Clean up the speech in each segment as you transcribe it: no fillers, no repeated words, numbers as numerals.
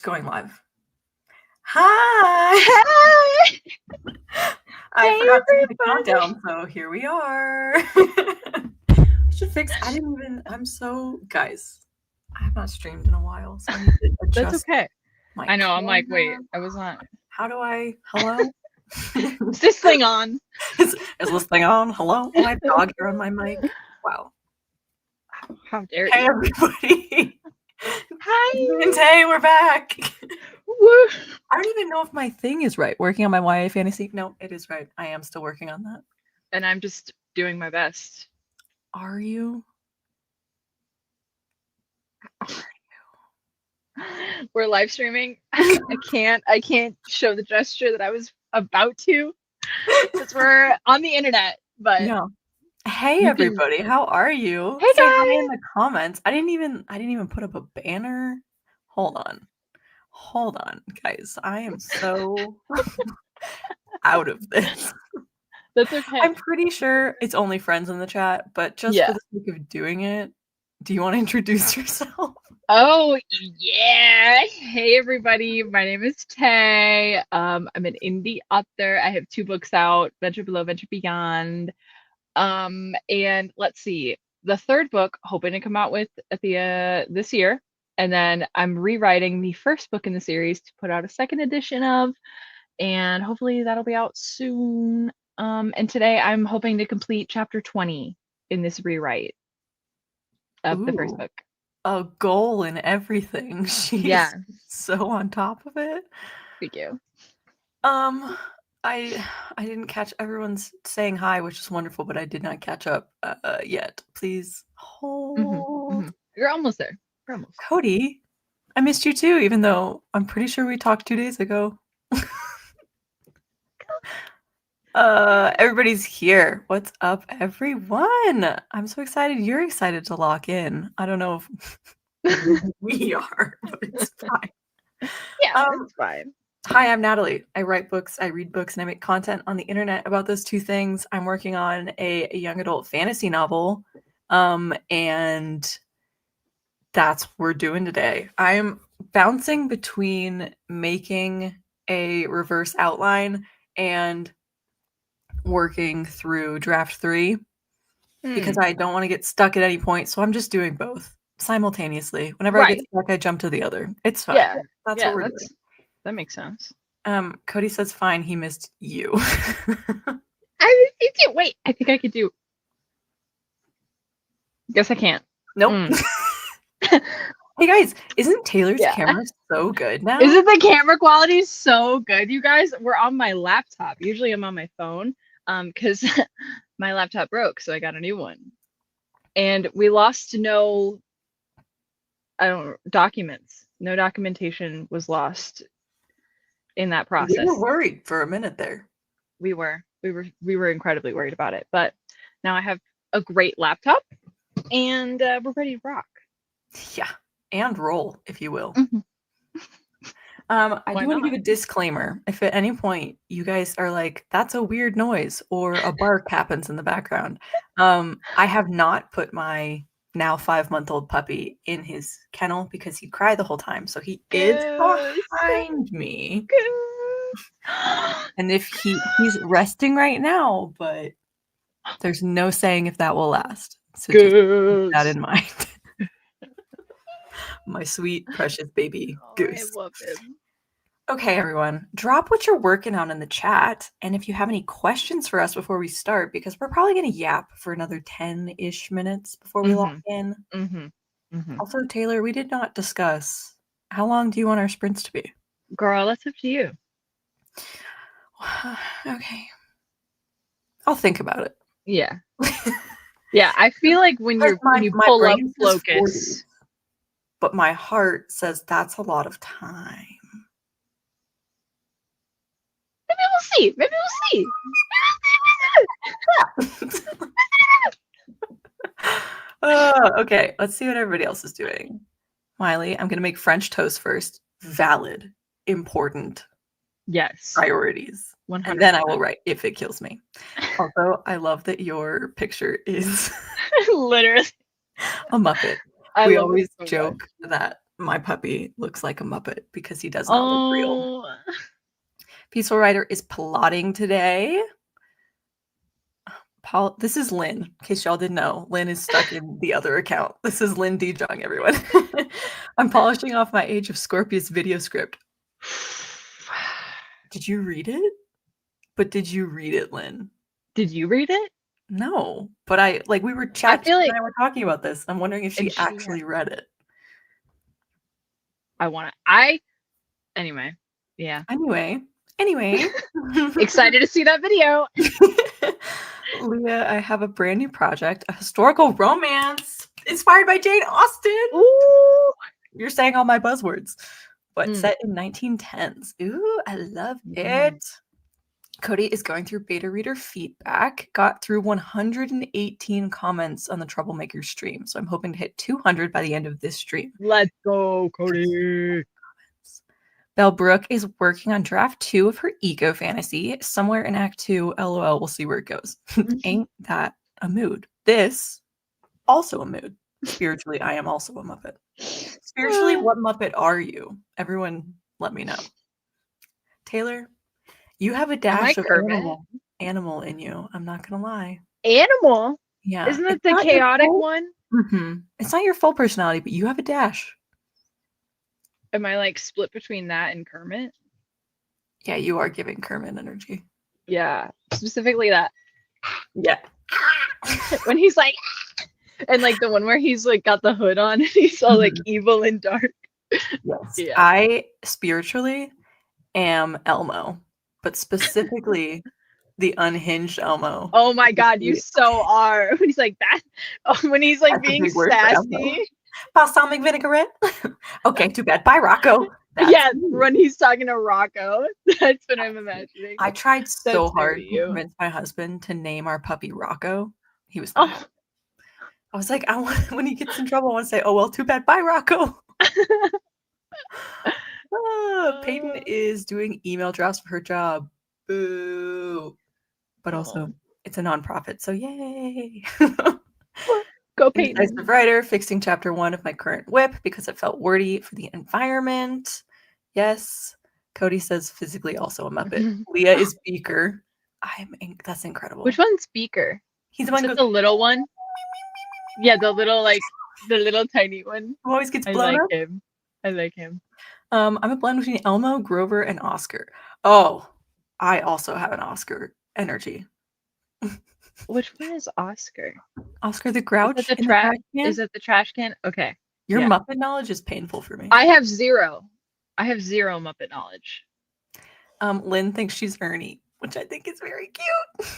Going live. Hi! Hi! I Hey, forgot to do the everybody. countdown, so here we are. Guys, I have not streamed in a while, so I need to That's adjust okay. my I know. I'm like, wait, camera. I was not. Hello? Is this thing on? Is this thing on? Hello? I have dog hair on my mic. Wow. How dare Hey, you? everybody. Hi. And hey, we're back. Woo. I don't even know if my thing is right. Working on my YA fantasy. No, it is right. I am still working on that. And I'm just doing my best. Are you? We're live streaming. I can't show the gesture that I was about to because we're on the internet. But Yeah. Hey, you everybody. How are you? Hey, Say hi in guys. the comments. I didn't even put up a banner. Hold on, guys. I am so out of this. That's okay. I'm pretty sure it's only friends in the chat, but just for the sake of doing it, do you want to introduce yourself? Oh, yeah. Hey, everybody. My name is Tay. I'm an indie author. I have 2 books out, Venture Below, Venture Beyond. And let's see, the 3rd book, hoping to come out with at the this year. And then I'm rewriting the 1st book in the series to put out a 2nd edition of, and hopefully that'll be out soon. And today I'm hoping to complete chapter 20 in this rewrite of the 1st book. A goal and everything. She's so on top of it. Thank you. I didn't catch everyone's saying hi, which is wonderful, but I did not catch up yet. Please hold. You're almost there. We're almost. Cody, I missed you too, even though I'm pretty sure we talked 2 days ago. Everybody's here. What's up, everyone? I'm so excited. You're excited to lock in. I don't know if we are, but it's fine. Yeah, it's fine. Hi, I'm Natalie. I write books, I read books, and I make content on the internet about those 2 things. I'm working on a young adult fantasy novel, and that's what we're doing today. I'm bouncing between making a reverse outline and working through draft 3 because I don't want to get stuck at any point, so I'm just doing both simultaneously. Whenever I get stuck, I jump to the other. It's fine. Yeah, that's what we're doing. That makes sense. Cody says fine, he missed you. I missed you. Wait, I think I could do. Guess I can't. Nope. Hey guys, isn't Taylor's camera so good now? Isn't the camera quality so good, you guys? We're on my laptop. Usually I'm on my phone because my laptop broke, so I got a new one. And we lost documents. No documentation was lost in that process. We were worried for a minute there. We were incredibly worried about it, but now I have a great laptop and we're ready to rock. Yeah, and roll, if you will. I do want to give a disclaimer. If at any point you guys are like, that's a weird noise, or a bark happens in the background, I have not put my now 5-month-old puppy in his kennel because he'd cry the whole time. So he is behind me. And if he's resting right now, but there's no saying if that will last. So just keep that in mind. My sweet, precious baby goose. I love him. Okay, everyone, drop what you're working on in the chat. And if you have any questions for us before we start, because we're probably going to yap for another 10-ish minutes before we log in. Also, Taylor, we did not discuss, how long do you want our sprints to be? Girl, that's up to you. Okay. I'll think about it. Yeah. Yeah, I feel like when you pull up Focus. But my heart says that's a lot of time. Maybe we'll see. Okay, let's see what everybody else is doing. Miley, I'm going to make French toast first. Valid, important. Yes. Priorities. 100%. And then I will write if it kills me. Also, I love that your picture is literally a Muppet. We always joke that My puppy looks like a Muppet because he does not look real. Oh, Peaceful Rider is plotting today. This is Lynn, in case y'all didn't know. Lynn is stuck in the other account. This is Lynn Dejong, everyone. I'm polishing off my Age of Scorpius video script. Did you read it? But did you read it, Lynn? did you read it? No, but we were I feel and like I were talking about this. I'm wondering if she actually read it. Anyway, yeah. Anyway. Excited to see that video. Leah, I have a brand new project, a historical romance inspired by Jane Austen. Ooh. You're saying all my buzzwords, but set in 1910s. Ooh, I love it. Cody is going through beta reader feedback, got through 118 comments on the Troublemaker stream. So I'm hoping to hit 200 by the end of this stream. Let's go, Cody. Belle Brooke is working on draft 2 of her eco fantasy. Somewhere in Act 2, LOL, we'll see where it goes. Ain't that a mood? This, also a mood. Spiritually, I am also a Muppet. Spiritually, what Muppet are you? Everyone, let me know. Taylor, you have a dash of animal in you. I'm not going to lie. Animal? Yeah. Isn't that the chaotic one? Mm-hmm. It's not your full personality, but you have a dash. Am I like split between that and Kermit? Yeah, you are giving Kermit energy. Yeah, specifically that. Yeah. When he's like, and like the one where he's like got the hood on and he's all like evil and dark. Yes. Yeah. I spiritually am Elmo, but specifically the unhinged Elmo. Oh my God, you so are. When he's like that, when he's like being sassy. Balsamic vinaigrette. Okay, too bad. Bye, Rocco. Yeah, when he's talking to Rocco. That's what I'm imagining. I tried so hard to convince my husband to name our puppy Rocco. He was not. I was like, when he gets in trouble, I want to say, oh, well, too bad. Bye, Rocco. Peyton is doing email drafts for her job. Boo. But also, it's a nonprofit, so yay. Go Peyton. Indecisive writer, fixing chapter 1 of my current whip because it felt wordy for the environment. Yes. Cody says physically also a Muppet. Leah is Beaker. That's incredible. Which one's Beaker? He's the one the little one. Yeah, the little tiny one. Who always gets blown up. I like him. I'm a blend between Elmo, Grover, and Oscar. Oh, I also have an Oscar energy. Which one is Oscar? Oscar the Grouch. Is it the trash can? Is it the trash can? Okay. Your Muppet knowledge is painful for me. I have zero Muppet knowledge. Lynn thinks she's Ernie, which I think is very cute.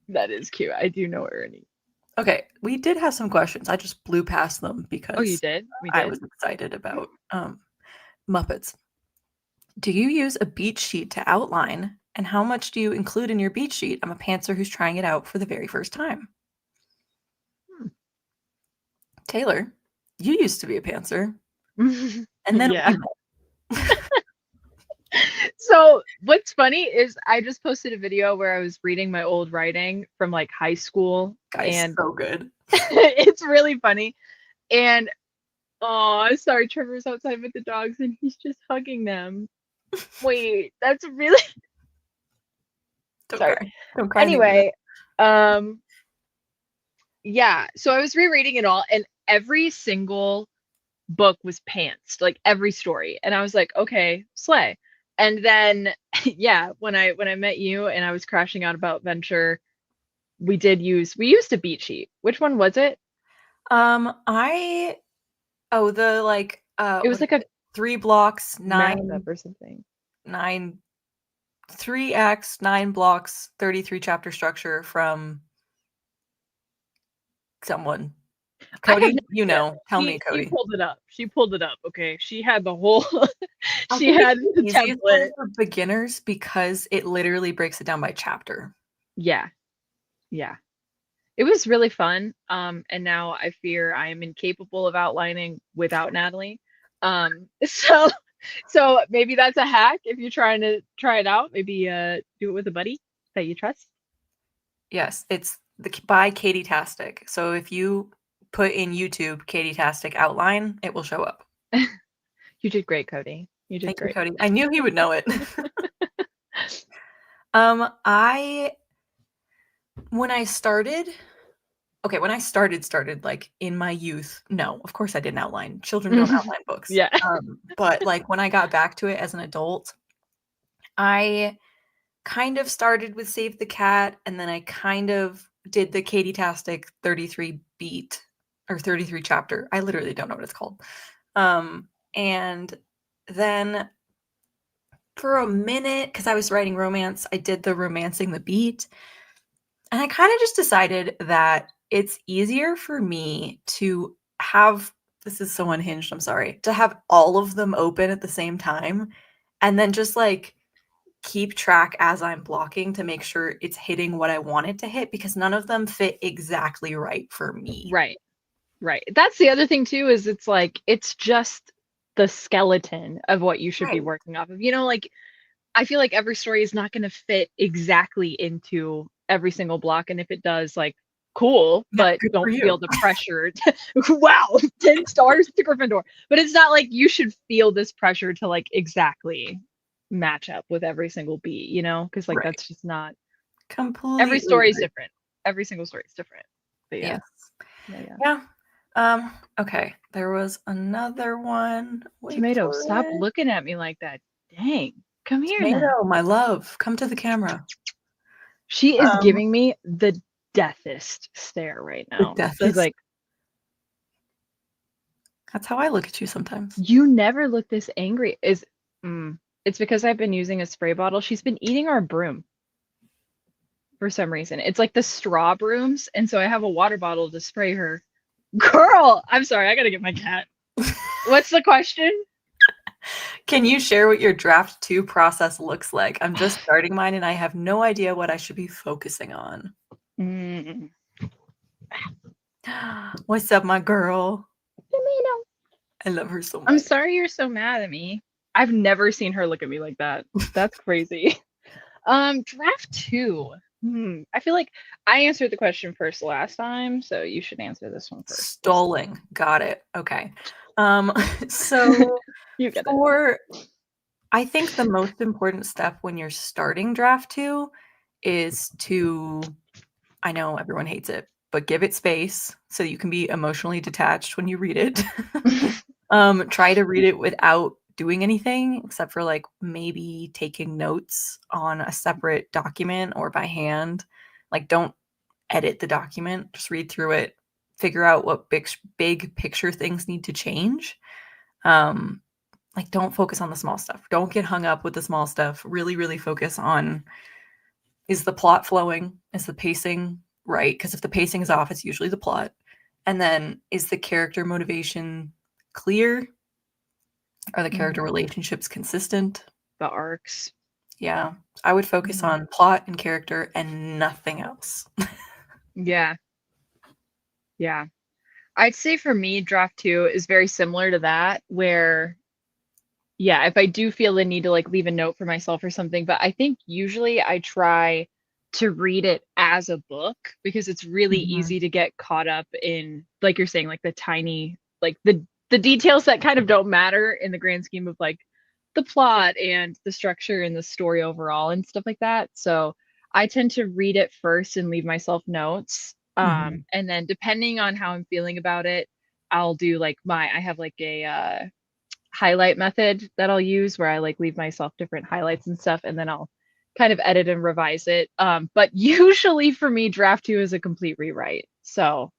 That is cute. I do know Ernie. Okay, we did have some questions. I just blew past them because you did? We did. I was excited about Muppets. Do you use a beat sheet to outline? And how much do you include in your beat sheet? I'm a pantser who's trying it out for the very first time. Taylor, you used to be a pantser. And then So what's funny is I just posted a video where I was reading my old writing from like high school. Guys, so good. It's really funny. And sorry, Trevor's outside with the dogs and he's just hugging them. Wait, that's really sorry. Don't cry. Anyway, yeah, so I was rereading it all and every single book was pantsed, like every story. And I was like, okay, slay. And then when I met you and I was crashing out about Venture, we used a beat sheet. Which one was it? It was like a 3 blocks, 9 or something. 3 acts, 9 blocks, 33 chapter structure from someone. Cody, tell me, Cody. She pulled it up. Okay, she had the whole. She had the template for beginners because it literally breaks it down by chapter. Yeah. It was really fun. And now I fear I am incapable of outlining without Natalie. So maybe that's a hack if you're trying to try it out. Maybe do it with a buddy that you trust. Yes, it's by Katie Tastic. So if you put in YouTube Katie Tastic outline, it will show up. You did great, Cody. You did Thank you, great. Cody. I knew he would know it. I when I started like in my youth, no, of course I didn't outline. Children don't outline books. Yeah. But like when I got back to it as an adult, I kind of started with Save the Cat, and then I kind of did the Katie-tastic 33 beat or 33 chapter. I literally don't know what it's called. And then for a minute, because I was writing romance, I did the Romancing the Beat. And I kind of just decided that it's easier for me to have, this is so unhinged, I'm sorry, to have all of them open at the same time and then just like keep track as I'm blocking to make sure it's hitting what I want it to hit, because none of them fit exactly right for me. Right. Right. That's the other thing too, is it's like it's just the skeleton of what you should be Right. working off of. Like I feel like every story is not going to fit exactly into every single block, and if it does, like cool, Yeah, but good for don't feel you. the pressure. Wow, 10 stars to Gryffindor. But it's not like you should feel this pressure to like exactly match up with every single beat, because like Right. that's just not, every Completely story is agree. different. Every single story is different. But yeah. Yes. Yeah. Yeah. Okay. There was another one. Wait Tomato, for stop it. looking at me like that. Dang. Come here then. Tomato, my love, come to the camera. She is Um, giving me the deathest stare right the now. She's deathest. like, That's how I look at you sometimes. you never look this angry. It's because I've been using a spray bottle. She's been eating our broom for some reason. It's like the straw brooms, and so I have a water bottle to spray her. Girl, I'm sorry, I gotta get my cat. What's the question? Can you share what your draft 2 process looks like? I'm just starting mine and I have no idea what I should be focusing on. Mm. What's up, my girl? Tomato. I love her so I'm much. sorry you're so mad at me. I've never seen her look at me like that. That's crazy. Draft 2. I feel like I answered the question first last time, so you should answer this one first this time. Stalling. Got it. Okay. So You get it. for I think the most important step when you're starting draft 2 is to, I know everyone hates it, but give it space so you can be emotionally detached when you read it. Try to read it without doing anything except for like maybe taking notes on a separate document or by hand. Like don't edit the document, just read through it, figure out what big picture things need to change. Like don't focus on the small stuff. Don't get hung up with the small stuff. Really focus on, is the plot flowing? Is the pacing right? Because if the pacing is off, it's usually the plot. And then is the character motivation clear? Are the character relationships consistent? The arcs. Yeah. I would focus on plot and character and nothing else. Yeah. Yeah. I'd say for me, draft 2 is very similar to that, where yeah, if I do feel the need to like leave a note for myself or something, but I think usually I try to read it as a book because it's really Mhm. easy to get caught up in, like you're saying, like the tiny, like the details that kind of don't matter in the grand scheme of like the plot and the structure and the story overall and stuff like that. So I tend to read it first and leave myself notes. Mhm. And then depending on how I'm feeling about it, I'll do like I have like a highlight method that I'll use where I like leave myself different highlights and stuff, and then I'll kind of edit and revise it. But usually for me, draft 2 is a complete rewrite. So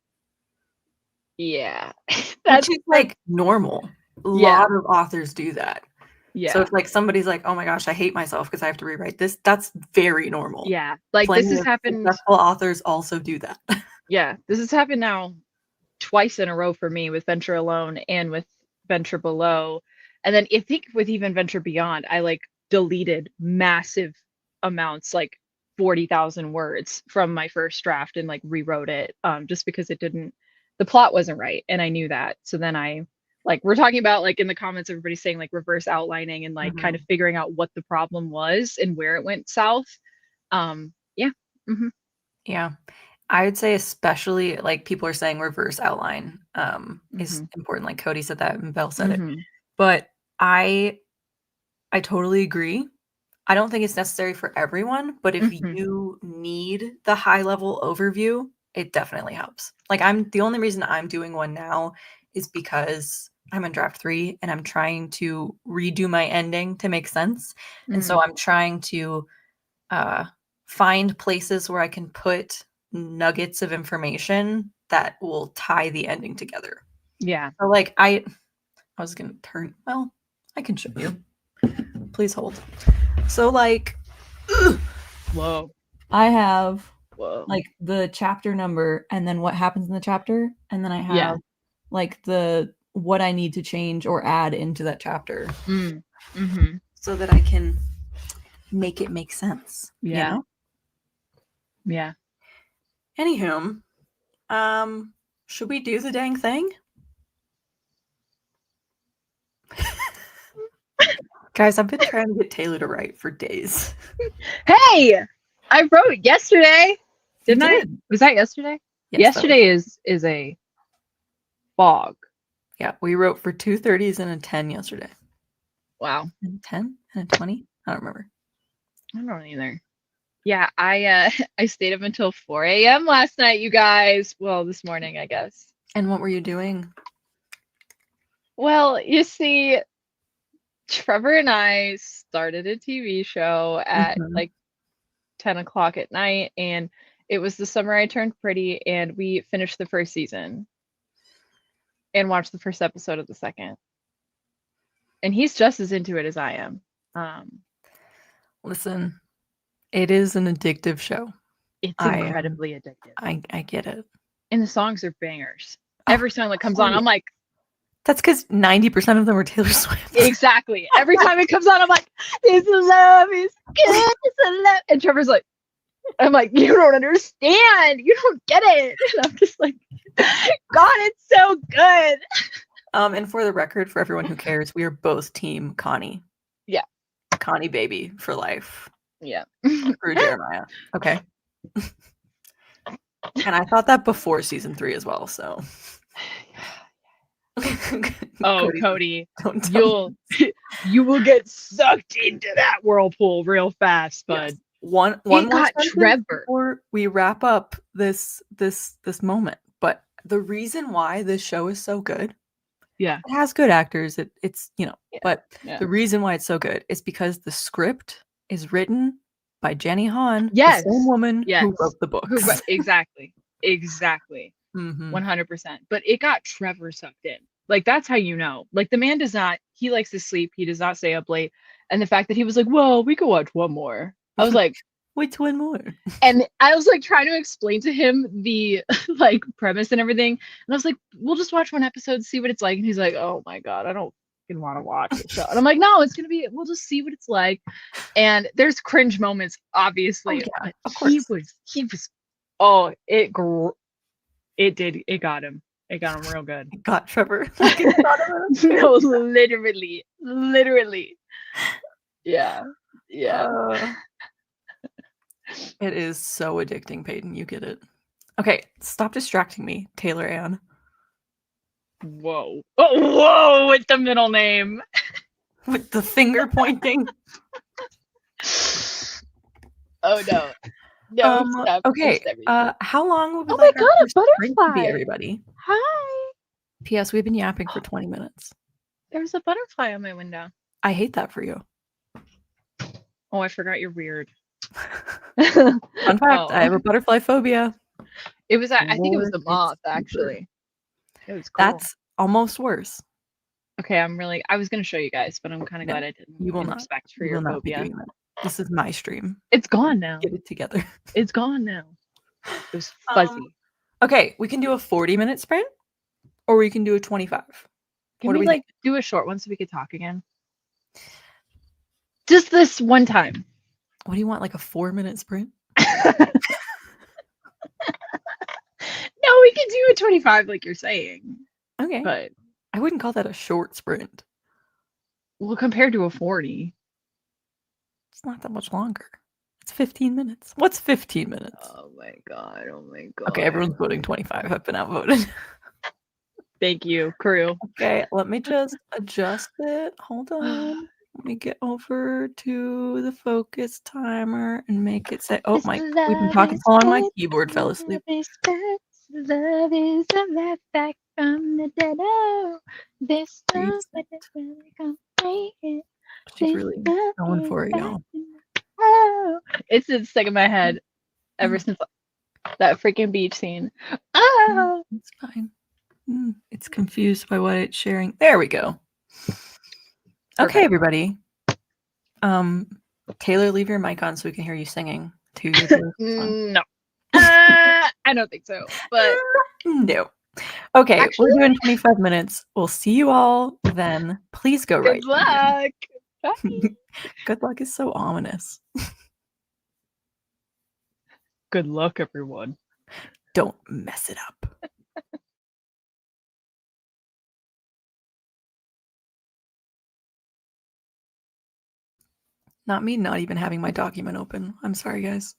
yeah, Which that's is like normal. A yeah, lot of authors do that. So yeah, if like somebody's like, "Oh my gosh, I hate myself because I have to rewrite this," that's very normal. yeah. Like this Plenty has of happened. successful authors also do that. Yeah, this has happened now twice in a row for me with Venture Alone and with Venture Below. And then I think with even Venture Beyond, I like deleted massive amounts, like 40,000 words from my first draft and like rewrote it just because the plot wasn't right. And I knew that. So then we're talking about like in the comments, everybody's saying like reverse outlining and like kind of Mhm. figuring out what the problem was and where it went south. Yeah. Yeah. I would say especially like people are saying reverse outline is important. Like Cody said that and Belle said it. But I totally agree. I don't think it's necessary for everyone, but if you need the high level overview, it definitely helps. Like the only reason I'm doing one now is because I'm in draft 3 and I'm trying to redo my ending to make sense. And so I'm trying to find places where I can put nuggets of information that will tie the ending together. Yeah. So like I was going to turn, well, I can show you. Please hold. So like Whoa. I have like the chapter number and then what happens in the chapter, and then I have like the what I need to change or add into that chapter. So that I can make it make sense. Yeah. You know? Yeah. Anywho, should we do the dang thing? Guys, I've been trying to get Taylor to write for days. Hey, I wrote yesterday. Didn't I? Was that yesterday? Yes, yesterday is a fog. Yeah, we wrote for 2 30s and a 10 yesterday. Wow. And 10 and a 20? I don't remember. I don't either. Yeah, I stayed up until 4 a.m. last night, you guys. Well, this morning, I guess. And what were you doing? Well, you see, Trevor and I started a TV show at like 10 o'clock at night, and it was the summer I turned pretty, and we finished the first season and watched the first episode of the second. And he's just as into it as I am. Listen, it is an addictive show. It's incredibly addictive. I get it. And the songs are bangers. Every song that comes on, I'm like, that's because 90% of them are Taylor Swift. Exactly. Every time it comes on, I'm like, this love is good. It's a love. And Trevor's like, I'm like, you don't understand. You don't get it. And I'm just like, God, it's so good. And for the record, for everyone who cares, we are both team Connie. Yeah. Connie baby for life. Yeah. Through Jeremiah. Okay. And I thought that before season 3 as well, so. Oh, Cody, you will get sucked into that whirlpool real fast, bud. Yes. One got Trevor before we wrap up this moment. But the reason why this show is so good, it has good actors. It's but the reason why it's so good is because the script is written by Jenny Han, the same woman who wrote the books. Exactly. 100%. But it got Trevor sucked in. Like, that's how you know. Like, the man he likes to sleep. He does not stay up late. And the fact that he was like, well, we could watch one more. I was like, which one more? And I was like trying to explain to him the like premise and everything. And I was like, we'll just watch one episode, see what it's like. And he's like, oh my God, I don't fucking want to watch the show. And I'm like, no, we'll just see what it's like. And there's cringe moments, obviously. Oh, yeah, of course. He was, oh, it got him. It got him real good. It got Trevor. No, literally. Yeah. It is so addicting, Peyton. You get it. Okay, stop distracting me, Taylor Ann. Whoa. Oh, whoa, with the middle name. With the finger pointing. Oh, no. No, stop. Okay. How long will we my God, a butterfly. Be, everybody? Hi. P.S. We've been yapping for 20 minutes. There's a butterfly on my window. I hate that for you. Oh, I forgot you're weird. Fun fact, I have a butterfly phobia. It was, I think it was the moth, actually. It was cool. That's almost worse. Okay, I was going to show you guys, but I'm kind of glad I didn't. You will not. Respect for your phobia. This is my stream. It's gone now. Get it together. It's gone now. It was fuzzy. Okay, we can do a 40-minute sprint, or we can do a 25. Can we do a short one so we could talk again? Just this one time. What do you want, like a 4-minute sprint? No, we can do a 25 like you're saying. Okay. But I wouldn't call that a short sprint. Well, compared to a 40. It's not that much longer. It's 15 minutes. What's 15 minutes? Oh my god. Oh my Okay, god. everyone's voting 25. I've been outvoted. Thank you, crew. Okay, let me just adjust it. Hold on. Let me get over to the focus timer and make it say, oh my, we've been talking so long, my keyboard fell asleep. Love is a laugh back from the dead. Oh, this love Reset. is really complicated. She's really going for it, y'all. Oh, it's been stuck in my head ever since that freaking beach scene. Oh, It's fine. It's confused by what it's sharing. There we go. Okay, everybody. Taylor, leave your mic on so we can hear you singing to your song. no. I don't think so, but no. Okay, actually, we're doing 25 minutes. We'll see you all then. Please go good right. luck. Bye. Good luck is so ominous. Good luck, everyone. Don't mess it up. Not me not even having my document open. I'm sorry, guys.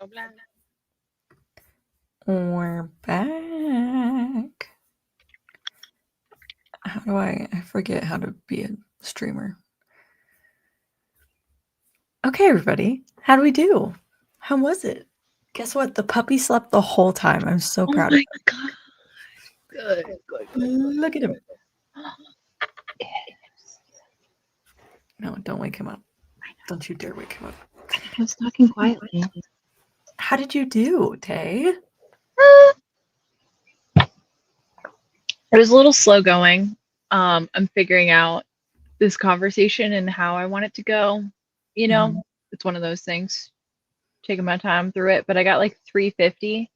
Hola. We're back. How do I forget how to be a streamer. Okay, everybody. How do we do? How was it? Guess what? The puppy slept the whole time. I'm so Oh proud my of him. god. Good. Look at him. No, don't wake him up. Don't you dare wake him up. I was talking quietly. How did you do, Tay? It was a little slow going. I'm figuring out this conversation and how I want it to go. You know, it's one of those things. Taking my time through it, but I got like 350.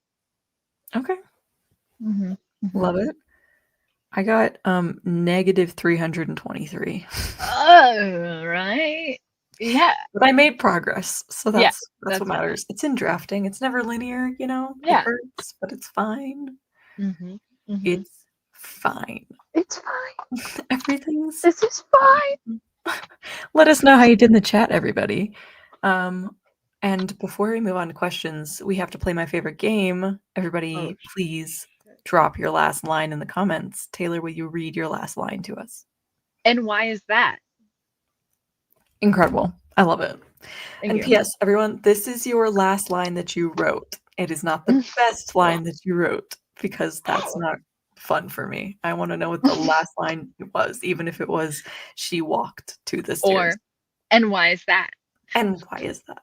Okay. Mm-hmm. Love it. I got negative 323. Oh, right. Yeah. But I made progress, so that's what fine. matters. It's in drafting. It's never linear, you know? Yeah. It hurts, but it's fine. Mm-hmm. It's fine. It's fine. Everything's This is fine. Let us know how you did in the chat, everybody. And before we move on to questions, we have to play my favorite game. Everybody, please drop your last line in the comments. Taylor, will you read your last line to us? And why is that? Incredible. I love it. Thank and you. P.S., everyone, this is your last line that you wrote. It is not the best line that you wrote because that's not fun for me. I want to know what the last line was, even if it was she walked to the stairs. And why is that? And why is that?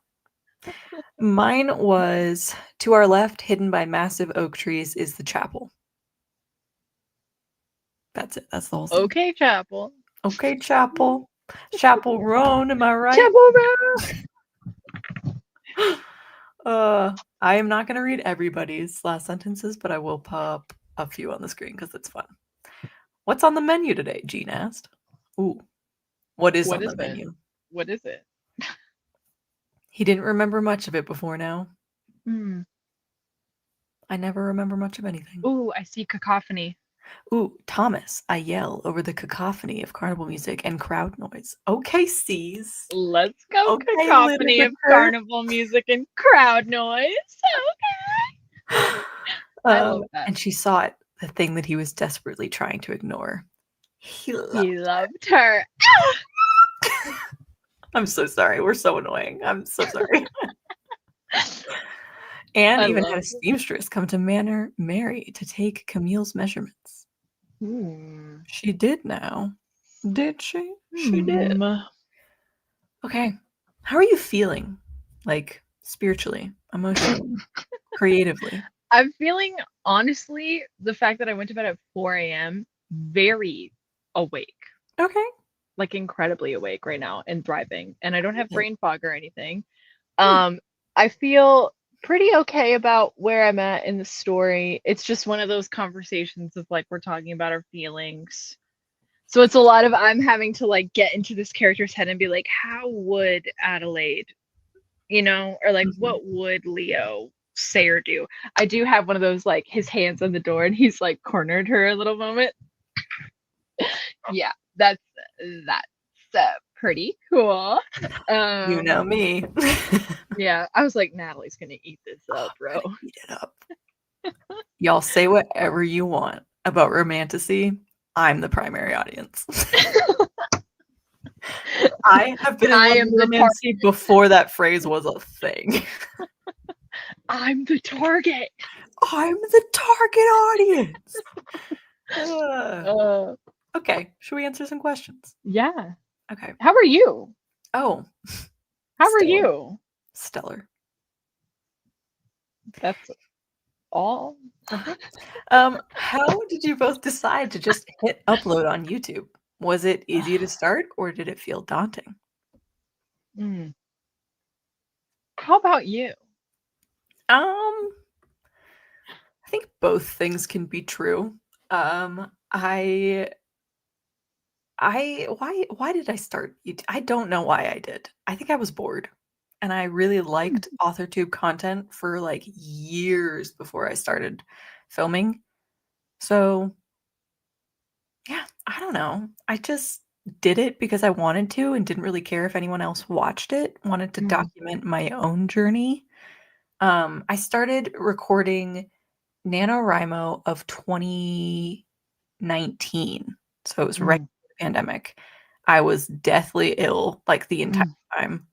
Mine was, to our left, hidden by massive oak trees, is the chapel. That's it. That's the whole thing. Okay, chapel. Okay, chapel. Chapel Roan, am I right? Chapel Roan. I am not going to read everybody's last sentences, but I will pop a few on the screen because it's fun. What's on the menu today? Jean asked. Ooh. What is on the menu? What is it? He didn't remember much of it before now. Hmm. I never remember much of anything. Ooh, I see cacophony. Ooh, Thomas, I yell over the cacophony of carnival music and crowd noise. Okay, C's. Let's go, okay, cacophony of carnival music and crowd noise. Okay. I love that. And she saw it, the thing that he was desperately trying to ignore. He loved her. I'm so sorry. We're so annoying. I'm so sorry. And even had a seamstress come to Manor Mary to take Camille's measurements. She did now. Did she? She did. Okay. How are you feeling? Like, spiritually, emotionally, creatively? I'm feeling, honestly, the fact that I went to bed at 4 a.m. very awake. Okay. Like, incredibly awake right now and thriving. And I don't have brain fog or anything. I feel pretty okay about where I'm at in the story. It's just one of those conversations of like we're talking about our feelings. So it's a lot of I'm having to like get into this character's head and be like, how would Adelaide, you know, or like what would Leo say or do? I do have one of those like his hands on the door and he's like cornered her a little moment. Yeah, that's pretty cool. You know me. Yeah, I was like, Natalie's gonna eat this up, bro. Eat it up. Y'all say whatever you want about romantasy. I'm the primary audience. I have been in romantasy before that phrase was a thing. I'm the target. I'm the target audience. Okay, should we answer some questions? Yeah. Okay. How are you? Oh. How are you? Stellar. That's all. How did you both decide to just hit upload on YouTube? Was it easy to start or did it feel daunting? How about you? I think both things can be true. Why did I start? I don't know why I did. I think I was bored. And I really liked AuthorTube content for like years before I started filming. So yeah, I don't know. I just did it because I wanted to and didn't really care if anyone else watched it. Wanted to document my own journey. I started recording NaNoWriMo of 2019. So it was right Mm, before the pandemic. I was deathly ill like the entire mm,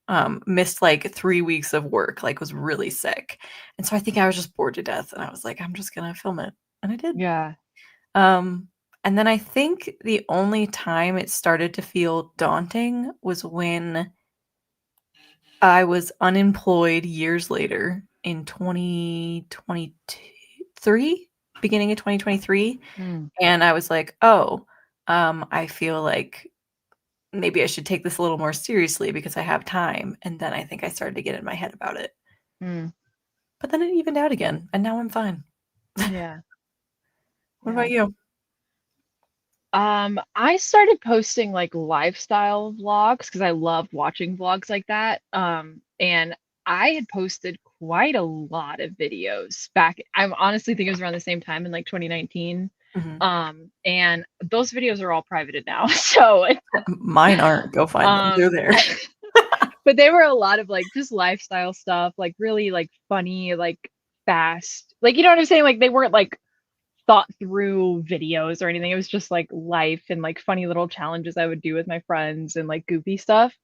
time. Missed like 3 weeks of work, like was really sick. And so I think I was just bored to death and I was like, I'm just gonna film it. And I did. yeah. Um, and then I think the only time it started to feel daunting was when I was unemployed years later in 2023, beginning of 2023. Mm, And I was like, oh, I feel like maybe I should take this a little more seriously because I have time. And then I think I started to get in my head about it. mm, But then it evened out again, and now I'm fine. yeah. What about Yeah. you? I started posting like lifestyle vlogs because I love watching vlogs like that. And I had posted quite a lot of videos back. I honestly think it was around the same time in like 2019. Mhm. And those videos are all privated now. So, Mine aren't. Go find them. They're um, there. but they were a lot of like just lifestyle stuff, like really like funny, like fast, like you know what I'm saying? Like they weren't like thought through videos or anything. It was just like life and like funny little challenges I would do with my friends and like goofy stuff.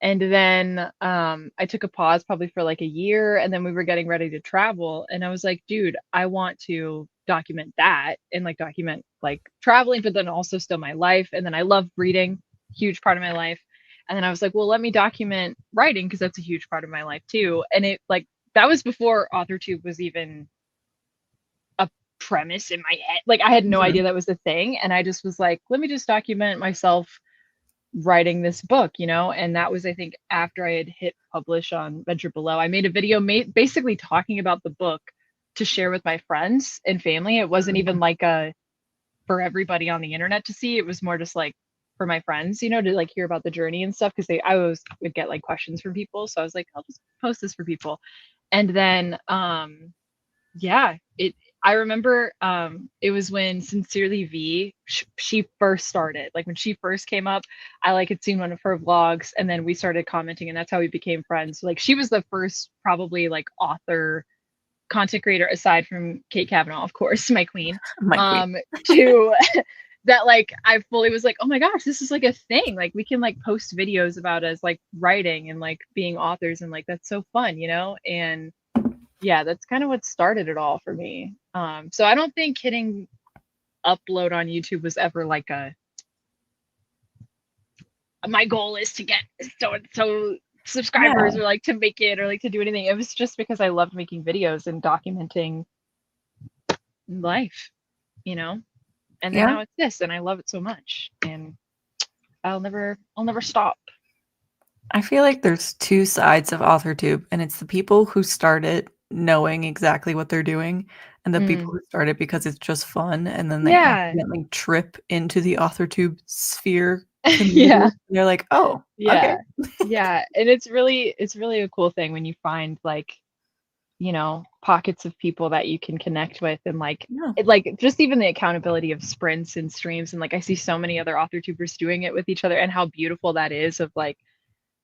And then I took a pause probably for like a year and then we were getting ready to travel and I was like, dude, I want to document that and like document like traveling, but then also still my life. And then I love reading, huge part of my life. And then I was like, well, let me document writing because that's a huge part of my life too. And it like that was before AuthorTube was even a premise in my head. Like I had no Mhm. idea that was a thing. And I just was like, let me just document myself writing this book, you know? And that was, I think, after I had hit publish on Venture Below. I made a video basically talking about the book to share with my friends and family. It wasn't even like a for everybody on the internet to see. It was more just like for my friends, you know, to like hear about the journey and stuff because they I always would get like questions from people. So I was like, I'll just post this for people. And then yeah, it I remember it was when Sincerely V she first started. Like when she first came up, I like had seen one of her vlogs and then we started commenting and that's how we became friends. Like she was the first probably like author content creator aside from Kate Kavanaugh, of course, my queen. My queen. To that like I fully was like, "Oh my gosh, this is like a thing. Like we can like post videos about us like writing and like being authors and like that's so fun, you know?" And yeah, that's kind of what started it all for me. So I don't think hitting upload on YouTube was ever like a my goal is to get so subscribers Yeah. or like to make it or like to do anything. It was just because I loved making videos and documenting life, you know. And then Yeah. now it's this, and I love it so much, and I'll never stop. I feel like there's two sides of AuthorTube, and it's the people who start it knowing exactly what they're doing, and the people Mm. who start it because it's just fun, and then they Yeah, accidentally trip into the AuthorTube sphere community. yeah, And they're like, oh, okay. yeah, yeah. And it's really a cool thing when you find like you know pockets of people that you can connect with and like Yeah. it like just even the accountability of sprints and streams and like I see so many other author tubers doing it with each other and how beautiful that is of like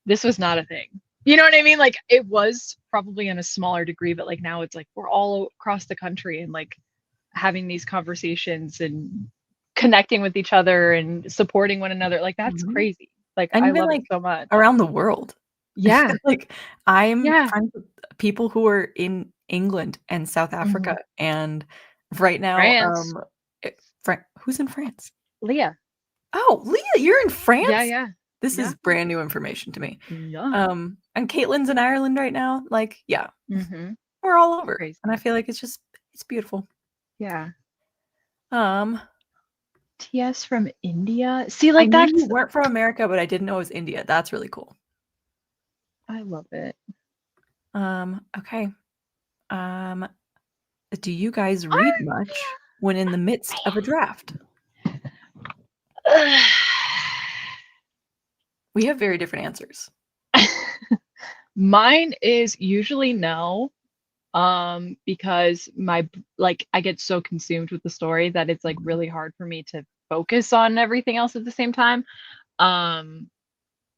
this was not a thing. You know what I mean? Like it was probably in a smaller degree, but like now it's like we're all across the country and like having these conversations and connecting with each other and supporting one another. Like that's Mhm. crazy. Like And I even, love it like, so much. around the world. Yeah. Like, I'm Yeah. friends with people who are in England and South Hmm. Africa, and right now, France. Who's in France? Leah. Oh, Leah, you're in Yeah. France? Yeah. This Yeah. is brand new information to me. Yeah. And Caitlin's in Ireland right now, like, yeah, Hmm. we're all over, and I Crazy. feel like it's beautiful. Yeah. Um, TS from India. See, I like knew you that's weren't from America, but I didn't know it was India. That's really cool. I love it. Okay. Um, do you guys read much Armenia. when in the midst of a draft? We have very different answers. Mine is usually no, because my like I get so consumed with the story that it's like Mhm. really hard for me to focus on everything else at the same time. Um,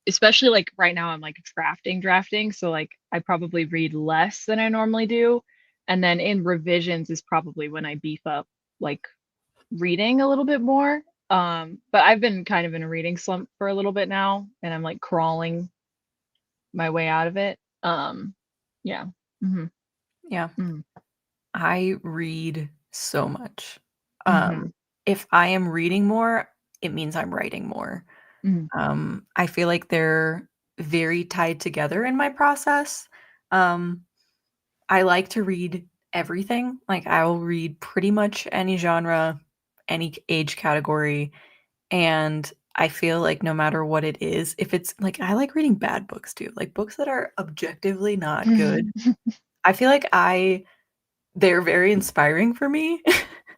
especially like right now I'm like drafting, so like I probably read less than I normally do. And then in revisions is probably when I beef up like reading a little bit more. But I've been kind of in a reading slump for a little bit now, and I'm like crawling my way out of it. Yeah. hmm Yeah. hmm I read so much. hmm If I am reading more, it means I'm writing more. hmm I feel like they're very tied together in my process. Um, I like to read everything. Like I will read pretty much any genre, any age category, and I feel like no matter what it is, if it's like I like reading bad books too, like books that are objectively not good. I feel like they're very inspiring for me.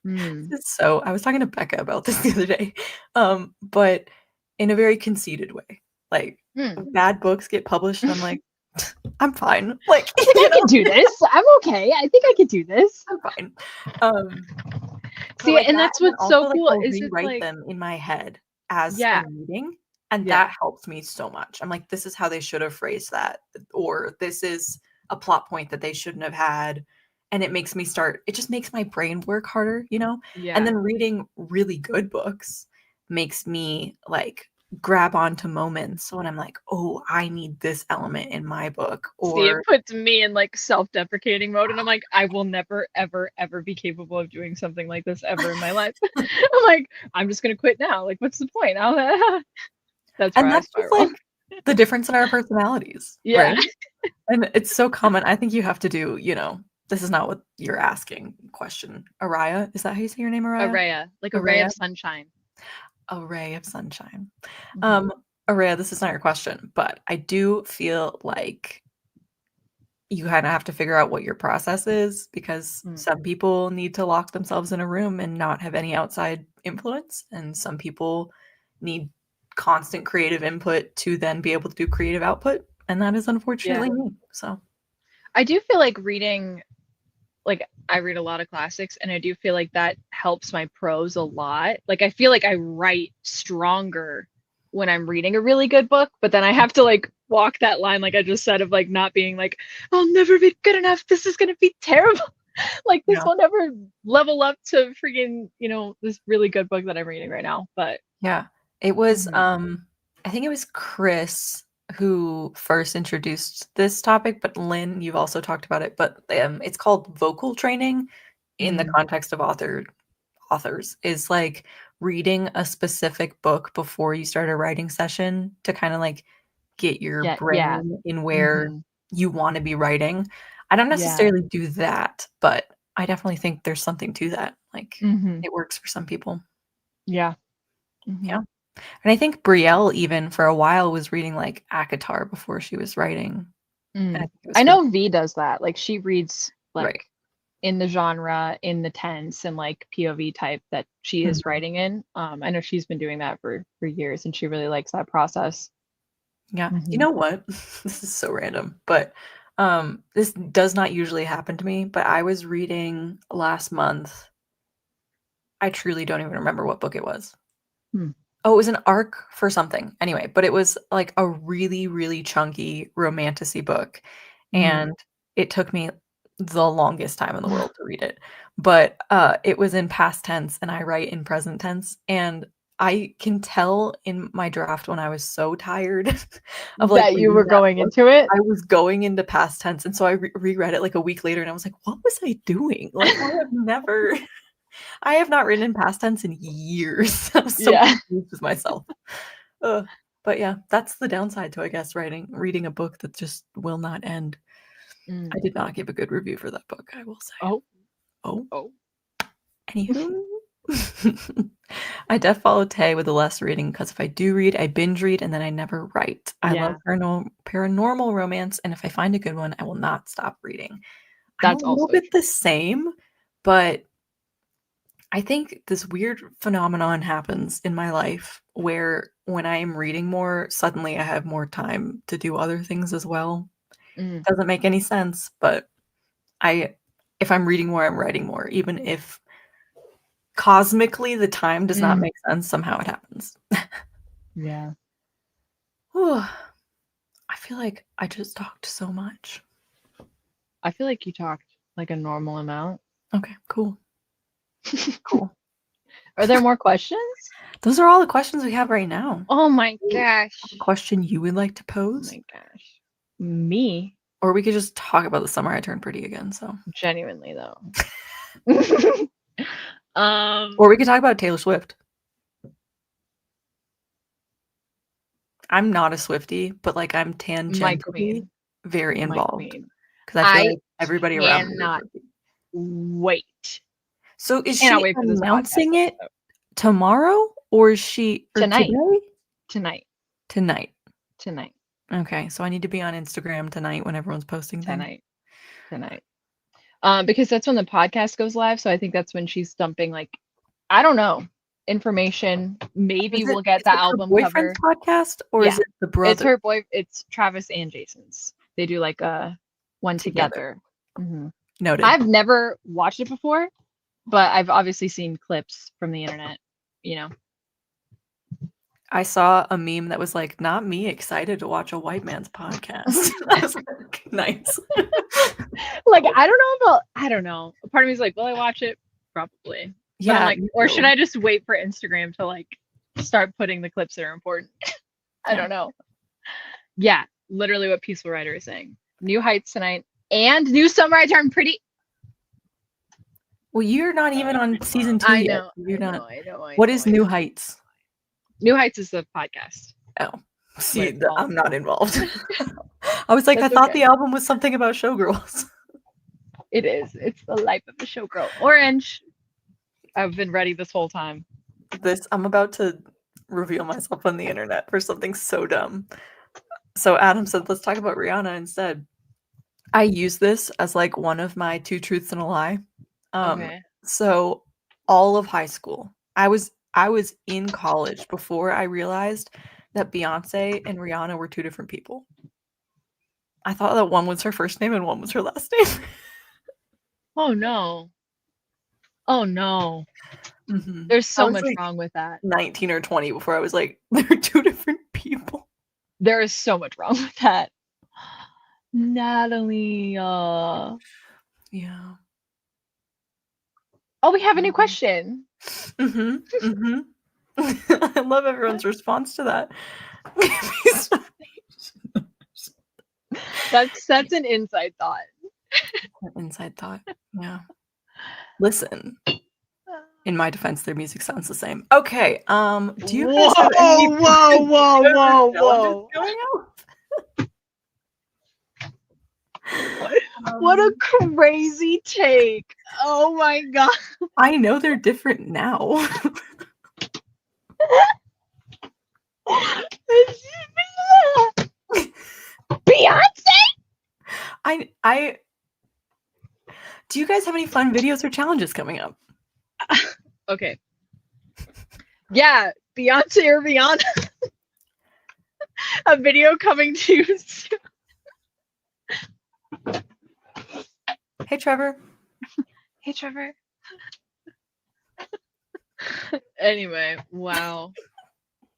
Mm. So I was talking to Becca about this the other day, but in a very conceited way. Like Mm. bad books get published, and I'm like, I'm fine. Like I think I can do this. I'm okay. I think I can do this. I'm fine. Um, but See, like and that, that's and then what's so also like cool I'll is it's rewrite like, them in my head as yeah, I'm reading, and yeah, that helps me so much. I'm like, this is how they should have phrased that, or this is a plot point that they shouldn't have had. And it makes me start, it just makes my brain work harder, you know? And yeah. then reading really good books makes me like grab onto moments when I'm like, oh, I need this element in my book. See, it Or puts me in like self-deprecating mode, and I'm like, I will never, ever, ever be capable of doing something like this ever in my life. I'm like, I'm just gonna quit now. Like, what's the point? That's where and I that's just spiral. like the difference in our personalities, Yeah. right? And it's so common. I think you have to do, this is not what you're asking question. Araya, is that how you say your name, Araya? Araya, like a ray Araya? of sunshine. A ray of sunshine. hmm Um, Araya, this is not your question, but I do feel like you kind of have to figure out what your process is because Mm. some people need to lock themselves in a room and not have any outside influence, and some people need constant creative input to then be able to do creative output, and that is Yeah. unfortunately me. So, I do feel like reading, like I read a lot of classics, and I do feel like that helps my prose a lot. Like I feel like I write stronger when I'm reading a really good book, but then I have to like walk that line, like I just said, of like not being like, I'll never be good enough. This is gonna be terrible. Like this yeah. will never level up to freaking, this really good book that I'm reading right now. But Yeah. It was Mhm. I think it was Chris who first introduced this topic, but Lynn, you've also talked about it, but it's called vocal training in the Mm. context of authors is like reading a specific book before you start a writing session to kind of like get your Yeah. brain in where hmm you want to be writing. I don't Yeah. necessarily do that, but I definitely think there's something to that. Like hmm it works for some people. Yeah. hmm Yeah. And I think Brielle even for a while was reading like ACOTAR before she was writing. And I Mm. think it I was really know V does that. Like she reads right. like in the genre, in the tense, and like POV type that she is Mhm. writing in. I know she's been doing that for years, and she really likes that process. Yeah. You hmm know what? This is so random, but this does not usually happen to me, but I was reading last month. I truly don't even remember what book it was. Hmm. Oh, it was an arc for something. Anyway, but it was like a really, really chunky romantasy book. Mm. And it took me the longest time in the world to read it. But it was in past tense and I write in present tense. And I can tell in my draft when I was so tired of like That you reading were that going book, into it. I was going into past tense. And so I reread it like a week later and I was like, what was I doing? Like I have not written in past tense in years. I'm so Yeah. confused with myself. Ugh. But yeah, that's the downside to, I guess, reading a book that just will not end. I Mm. did not give a good review for that book, I will say. Oh. Oh, Oh. anywho. I def follow Tay with the less reading because if I do read, I binge read and then I never write. I love Yeah. paranormal romance, and if I find a good one, I will not stop reading. I'm a That's little also bit true. the same, but I think this weird phenomenon happens in my life where when I am reading more, suddenly I have more time to do other things as well. Mm. Doesn't make any sense, but I if I'm reading more, I'm writing more, even if cosmically the time does not Mm. make sense, somehow it happens. Yeah. Whew. I feel like I just talked so much. I feel like you talked like a normal amount. Okay, cool. Cool. Are there more questions? Those are all the questions we have right now. Oh my gosh. A question you would like to Oh pose? my gosh. Me? Or we could just talk about the summer I turned pretty again, so. Genuinely though. Or we could talk about Taylor Swift. I'm not a Swiftie, but like I'm my tangentially queen. very My involved. queen. Because I feel I like everybody around me is cannot Swiftie. wait. So is Cannot she wait for this announcing podcast it tomorrow or is she or Tonight. today? Tonight. Tonight. Tonight. Okay, so I need to be on Instagram tonight when everyone's posting things. Tonight. Because that's when the podcast goes live. So I think that's when she's dumping like, I don't know, information. Maybe we'll get the album cover. Boyfriend's podcast or is it the brother? It's her it's Travis and Jason's. They do like a one together. Mm-hmm. Noted. I've never watched it before, but I've obviously seen clips from the internet, you know. I saw a meme that was like, not me excited to watch a white man's podcast. I was like, nice. Like, I don't know. A part of me is like, will I watch it? Probably. But Yeah. I'm like, or should I just wait for Instagram to like start putting the clips that are important? I don't know. Yeah, literally what Peaceful Writer is saying. New heights tonight and new summer I turned pretty. Well, you're not even on season 2 yet. You're not. What is New Heights? New Heights is the podcast. Oh, see, I'm not involved. I was like, That's I thought okay. the album was something about showgirls. It is. It's the life of a showgirl. Orange. I've been ready this whole time. I'm about to reveal myself on the internet for something so dumb. So Adam said, let's talk about Rihanna instead. I use this as like one of my 2 truths and a lie. Okay. So all of high school, I was in college before I realized that Beyonce and Rihanna were 2 different people. I thought that one was her first name and one was her last name. Oh no. Oh no. Mm-hmm. There's so much wrong with that. 19 or 20 before I was like, they're 2 different people. There is so much wrong with that. Natalie. Yeah. Oh, we have a new question. Mm-hmm. Mm-hmm. I love everyone's response to that. That's an inside thought. Inside thought. Yeah. Listen. In my defense, their music sounds the same. Okay. Do you guys have any whoa. What a crazy take. Oh my god. I know they're different now. Beyonce? I do you guys have any fun videos or challenges coming up? Okay. Yeah, Beyonce or Rihanna. A video coming to you soon. Hey Trevor. Hey Trevor. Anyway, wow.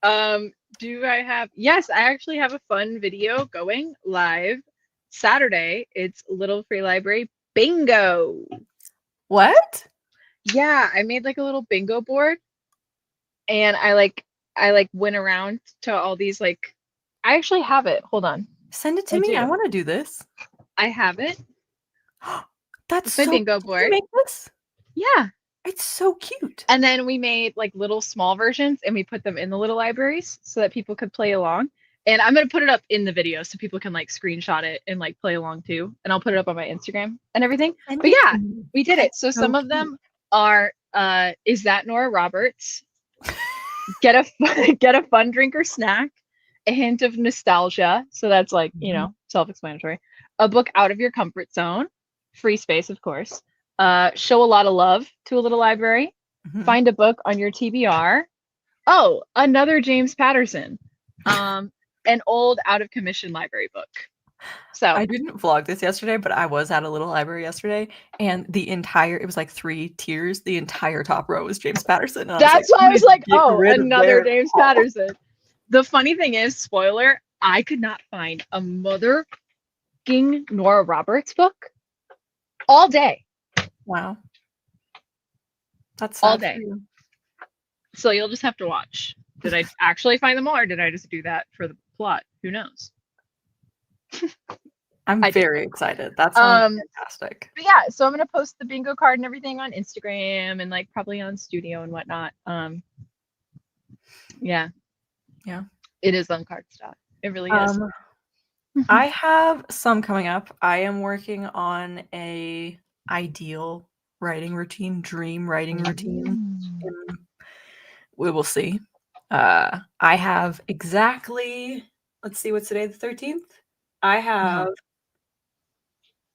Do I have? Yes, I actually have a fun video going live Saturday. It's Little Free Library Bingo. What? Yeah, I made like a little bingo board, and I went around to all these like. I actually have it. Hold on. Send it to me. I want to do this. I have it. That's my bingo board. You make this? Yeah. It's so cute. And then we made like little small versions and we put them in the little libraries so that people could play along. And I'm going to put it up in the video so people can like screenshot it and like play along too. And I'll put it up on my Instagram and everything. But yeah, we did it. So some of them are, is that Nora Roberts? Get a fun drink or snack. A hint of nostalgia. So that's like, you know, self-explanatory. A book out of your comfort zone. Free space, of course. Show a lot of love to a little library. Find a book on your TBR. Oh, another James Patterson. An old out of commission library book. So I didn't vlog this yesterday, but I was at a little library yesterday, and it was like 3 tiers. The entire top row was James Patterson. That's why I was like, oh, another James Patterson. The funny thing is, spoiler, I could not find a mother Nora Roberts book all day. Wow. That's All sad for day. you. So you'll just have to watch. Did I actually find them all, or did I just do that for the plot? Who knows? I'm I did. very excited. That sounds fantastic. But yeah, so I'm gonna post the bingo card and everything on Instagram and like probably on Studio and whatnot. Yeah. Yeah. It is on cardstock. It really is. I have some coming up. I am working on a ideal writing routine, dream writing routine. We will see. I have exactly, let's see, what's today, the 13th? I have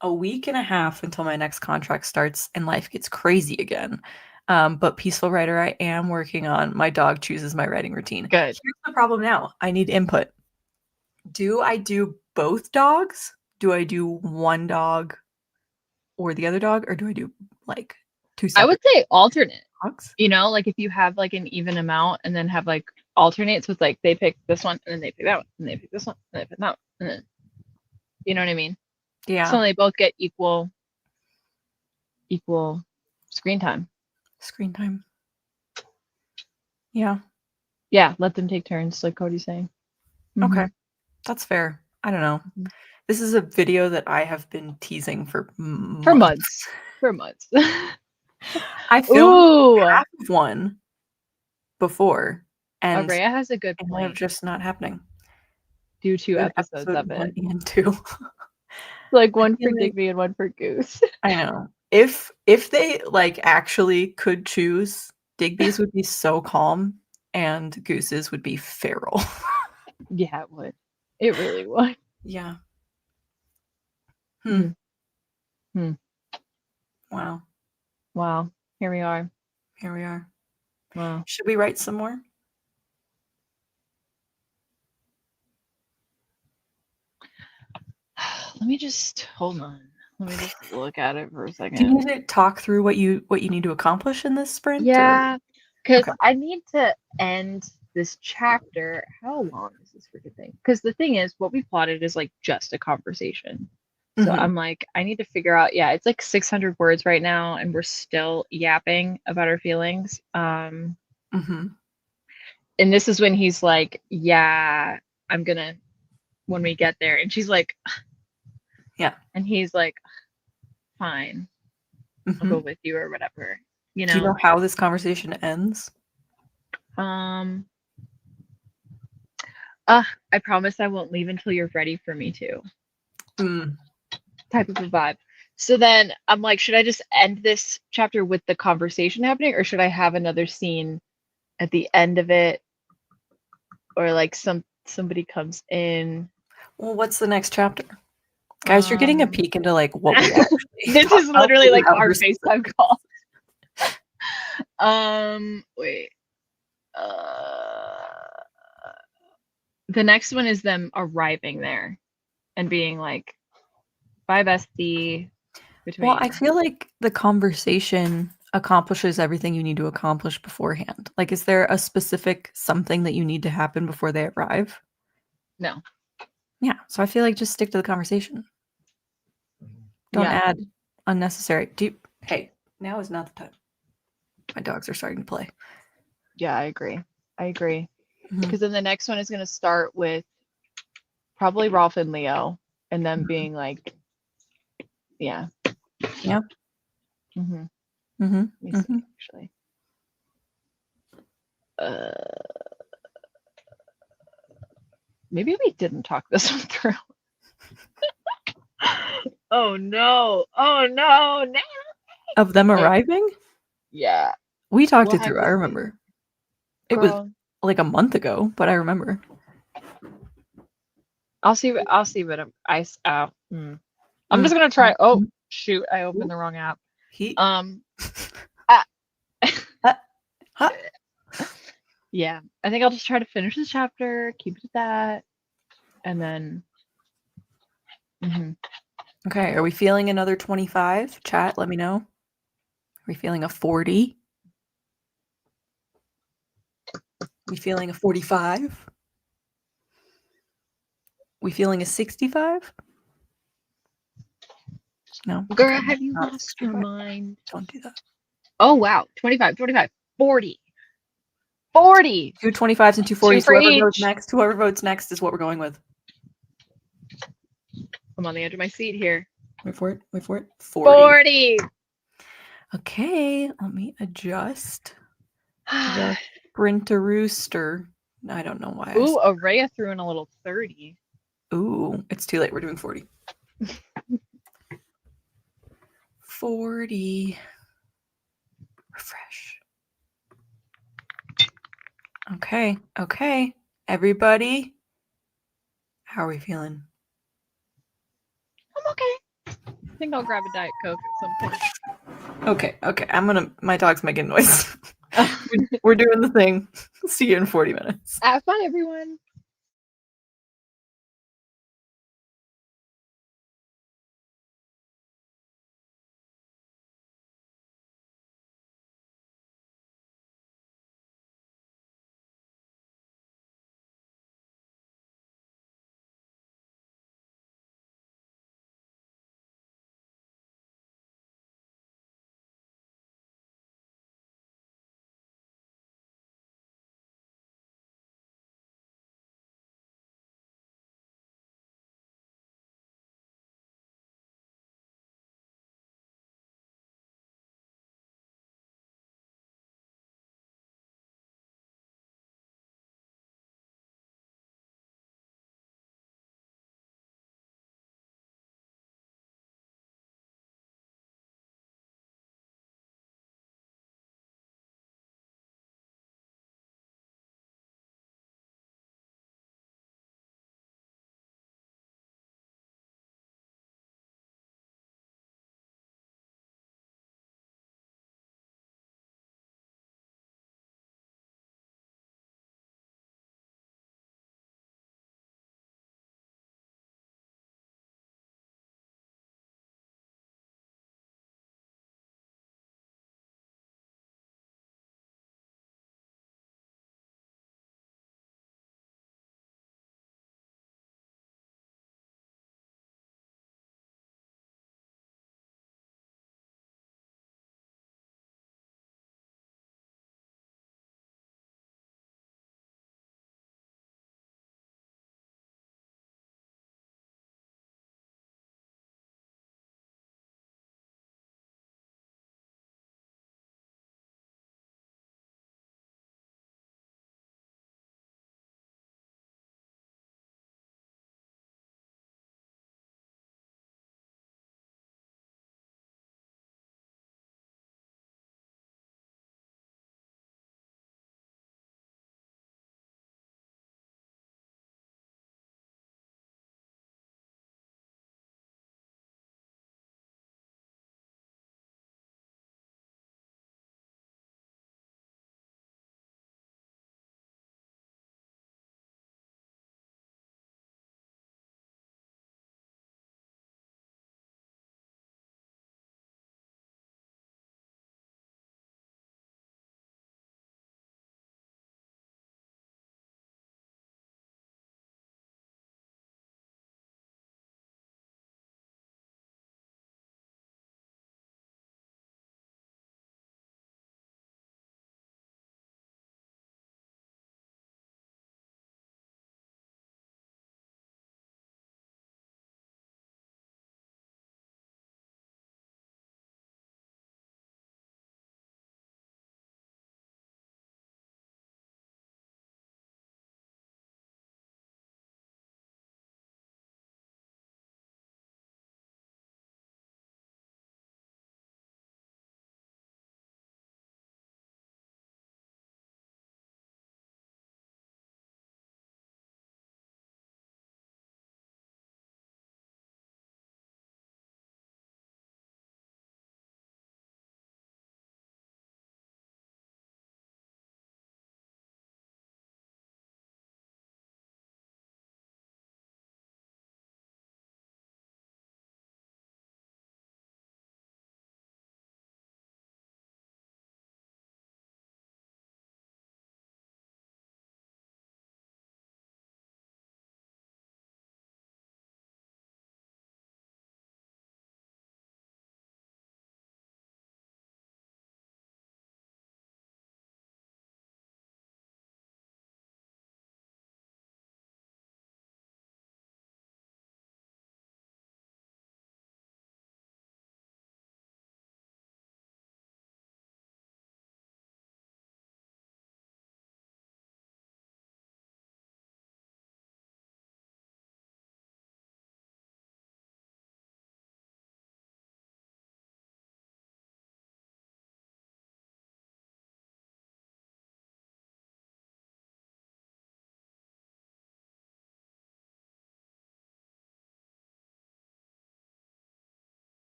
a week and a half until my next contract starts and life gets crazy again. But Peaceful Writer, I am working on my dog chooses my writing routine. Good. Here's the problem now. I need input. Do I do both dogs? Do I do one dog or the other dog? Or do I do like two separate I would say alternate. dogs? You know, like if you have like an even amount and then have like alternates with like they pick this one and then they pick that one and they pick this one and they pick that one and then you know what I mean? Yeah. So they both get equal screen time. Screen time. Yeah. Yeah, let them take turns, like Cody's saying. Okay. That's fair. I don't know. This is a video that I have been teasing for months. For months. I filmed half of one before, and Araya has a good point. They're just not happening. Do 2 episodes of it. 1 and 2. Like one for Digby and one for Goose. I know. If they like actually could choose, Digby's would be so calm and Goose's would be feral. Yeah, it would. It really would. Yeah. Wow. Wow. Here we are. Wow. Should we write some more? Let me just hold on. Let me just look at it for a second. Do you need to talk through what you need to accomplish in this sprint? Yeah, because I need to end this chapter. How long is this freaking thing? Because the thing is, what we plotted is like just a conversation. So I'm like, I need to figure out. Yeah, it's like 600 words right now, and we're still yapping about our feelings. And this is when he's like, "Yeah, I'm gonna." When we get there, and she's like, "Yeah," and he's like, "Fine, I'll go with you or whatever." You know. Do you know how this conversation ends? I promise I won't leave until you're ready for me to. Type of a vibe. So then I'm like, should I just end this chapter with the conversation happening, or should I have another scene at the end of it, or like somebody comes in? Well, what's the next chapter? Guys, you're getting a peek into like what we actually this is literally like our FaceTime call. Wait. The next one is them arriving there and being like, bye, bestie. Well, I feel like the conversation accomplishes everything you need to accomplish beforehand. Like, is there a specific something that you need to happen before they arrive? No. Yeah, so I feel like just stick to the conversation. Don't add unnecessary. Hey, now is not the time. My dogs are starting to play. Yeah, I agree. Because then the next one is going to start with probably Rolf and Leo, and them being like, yeah. Let me see, actually. Maybe we didn't talk this one through. Oh no! Of them arriving? Yeah. We talked it through. I remember. It was like a month ago, but I remember. I'll see what I'm just gonna try. Oh shoot! I opened the wrong app. Yeah, I think I'll just try to finish this chapter, keep it at that, and then. Okay, are we feeling another 25? Chat, let me know. Are we feeling a 40? Are we feeling a 45? We feeling a 65? No. Girl, Okay, have you not lost your 65. mind? Don't do that. Oh, wow. 25, 25, 40. 40. 2 25s and 2 Two 40s. for Whoever each. votes next is what we're going with. I'm on the edge of my seat here. Wait for it. 40. 40. Okay, let me adjust the Sprinterooster. I don't know why. Ooh, Araya threw in a little 30. Ooh, it's too late. We're doing 40. 40. Refresh. Okay. Everybody, how are we feeling? I'm okay. I think I'll grab a Diet Coke at some point. Okay. My dog's making noise. We're doing the thing. See you in 40 minutes. Have fun, everyone.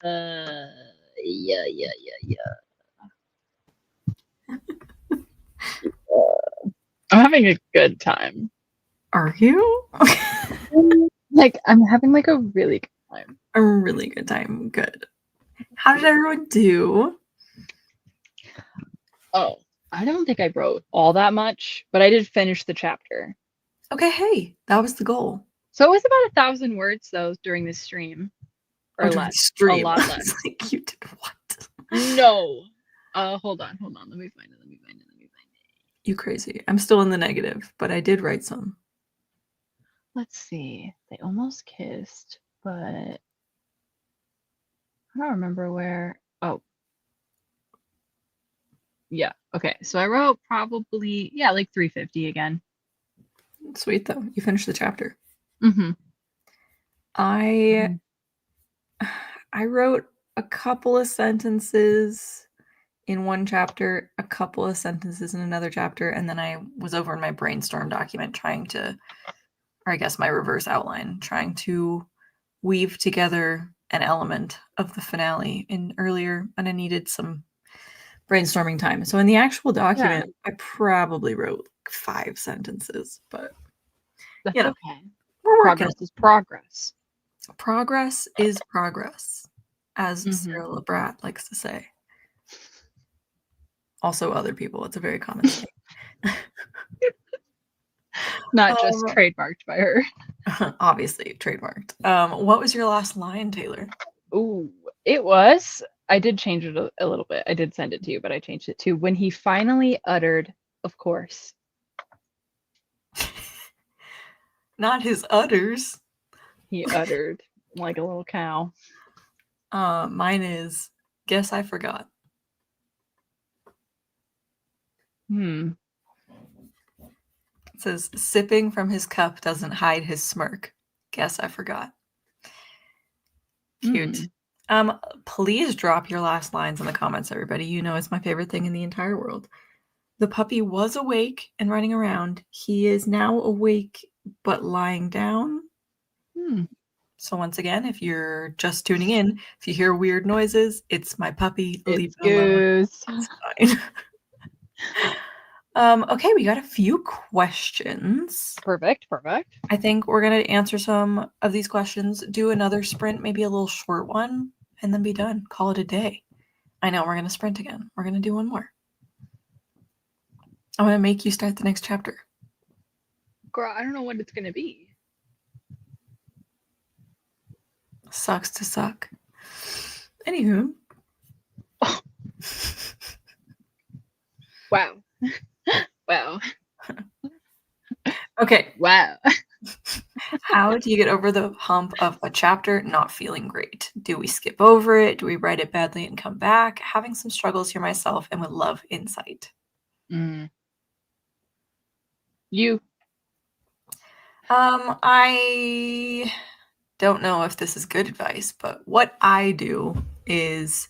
Yeah, yeah, yeah, yeah. I'm having a good time. Are you? Like, I'm having like a really good time. A really good time. Good. How did everyone do? Oh, I don't think I wrote all that much, but I did finish the chapter. Okay, hey, that was the goal. So it was about 1,000 words though during this stream, Oh, or during the less, a stream. lot I less. was like, you did what? No. Hold on, hold on. Let me find it. Let me find it. Let me find it. You crazy. I'm still in the negative, but I did write some. Let's see. They almost kissed, but I don't remember where. Oh, yeah. Okay. So I wrote probably, yeah, like 350 again. Sweet though. You finished the chapter. Mm-hmm. I I wrote a couple of sentences in one chapter, a couple of sentences in another chapter, and then I was over in my brainstorm document trying to, or I guess my reverse outline, trying to weave together an element of the finale in earlier, and I needed some brainstorming time. So in the actual Yeah, document, I probably wrote 5 sentences, but that's you know, okay. we're working. Progress is progress. Progress is progress, as Mm-hmm. Sarah LeBrat likes to say. Also, other people. It's a very common saying. Not just trademarked by her. Obviously, trademarked. What was your last line, Taylor? Ooh, it was. I did change it a little bit. I did send it to you, but I changed it to when he finally uttered, of course. Not his udders. He uttered like a little cow. Mine is, guess I forgot. Hmm. It says, sipping from his cup doesn't hide his smirk. Guess I forgot. Cute. Hmm. Please drop your last lines in the comments, everybody. You know it's my favorite thing in the entire world. The puppy was awake and running around. He is now awake but lying down. Hmm. So once again, if you're just tuning in, if you hear weird noises, it's my puppy. Leave It's it alone. Goose. It's fine. Okay, we got a few questions. Perfect. Perfect. I think we're gonna answer some of these questions, do another sprint, maybe a little short one, and then be done. Call it a day. I know we're gonna sprint again. We're gonna do one more. I'm gonna make you start the next chapter. Girl, I don't know what it's gonna be. Sucks to suck. Anywho. Wow. Wow. Okay. Wow. How do you get over the hump of a chapter not feeling great? Do we skip over it? Do we write it badly and come back? Having some struggles here myself and would love insight. Mm. You. I don't know if this is good advice, but what I do is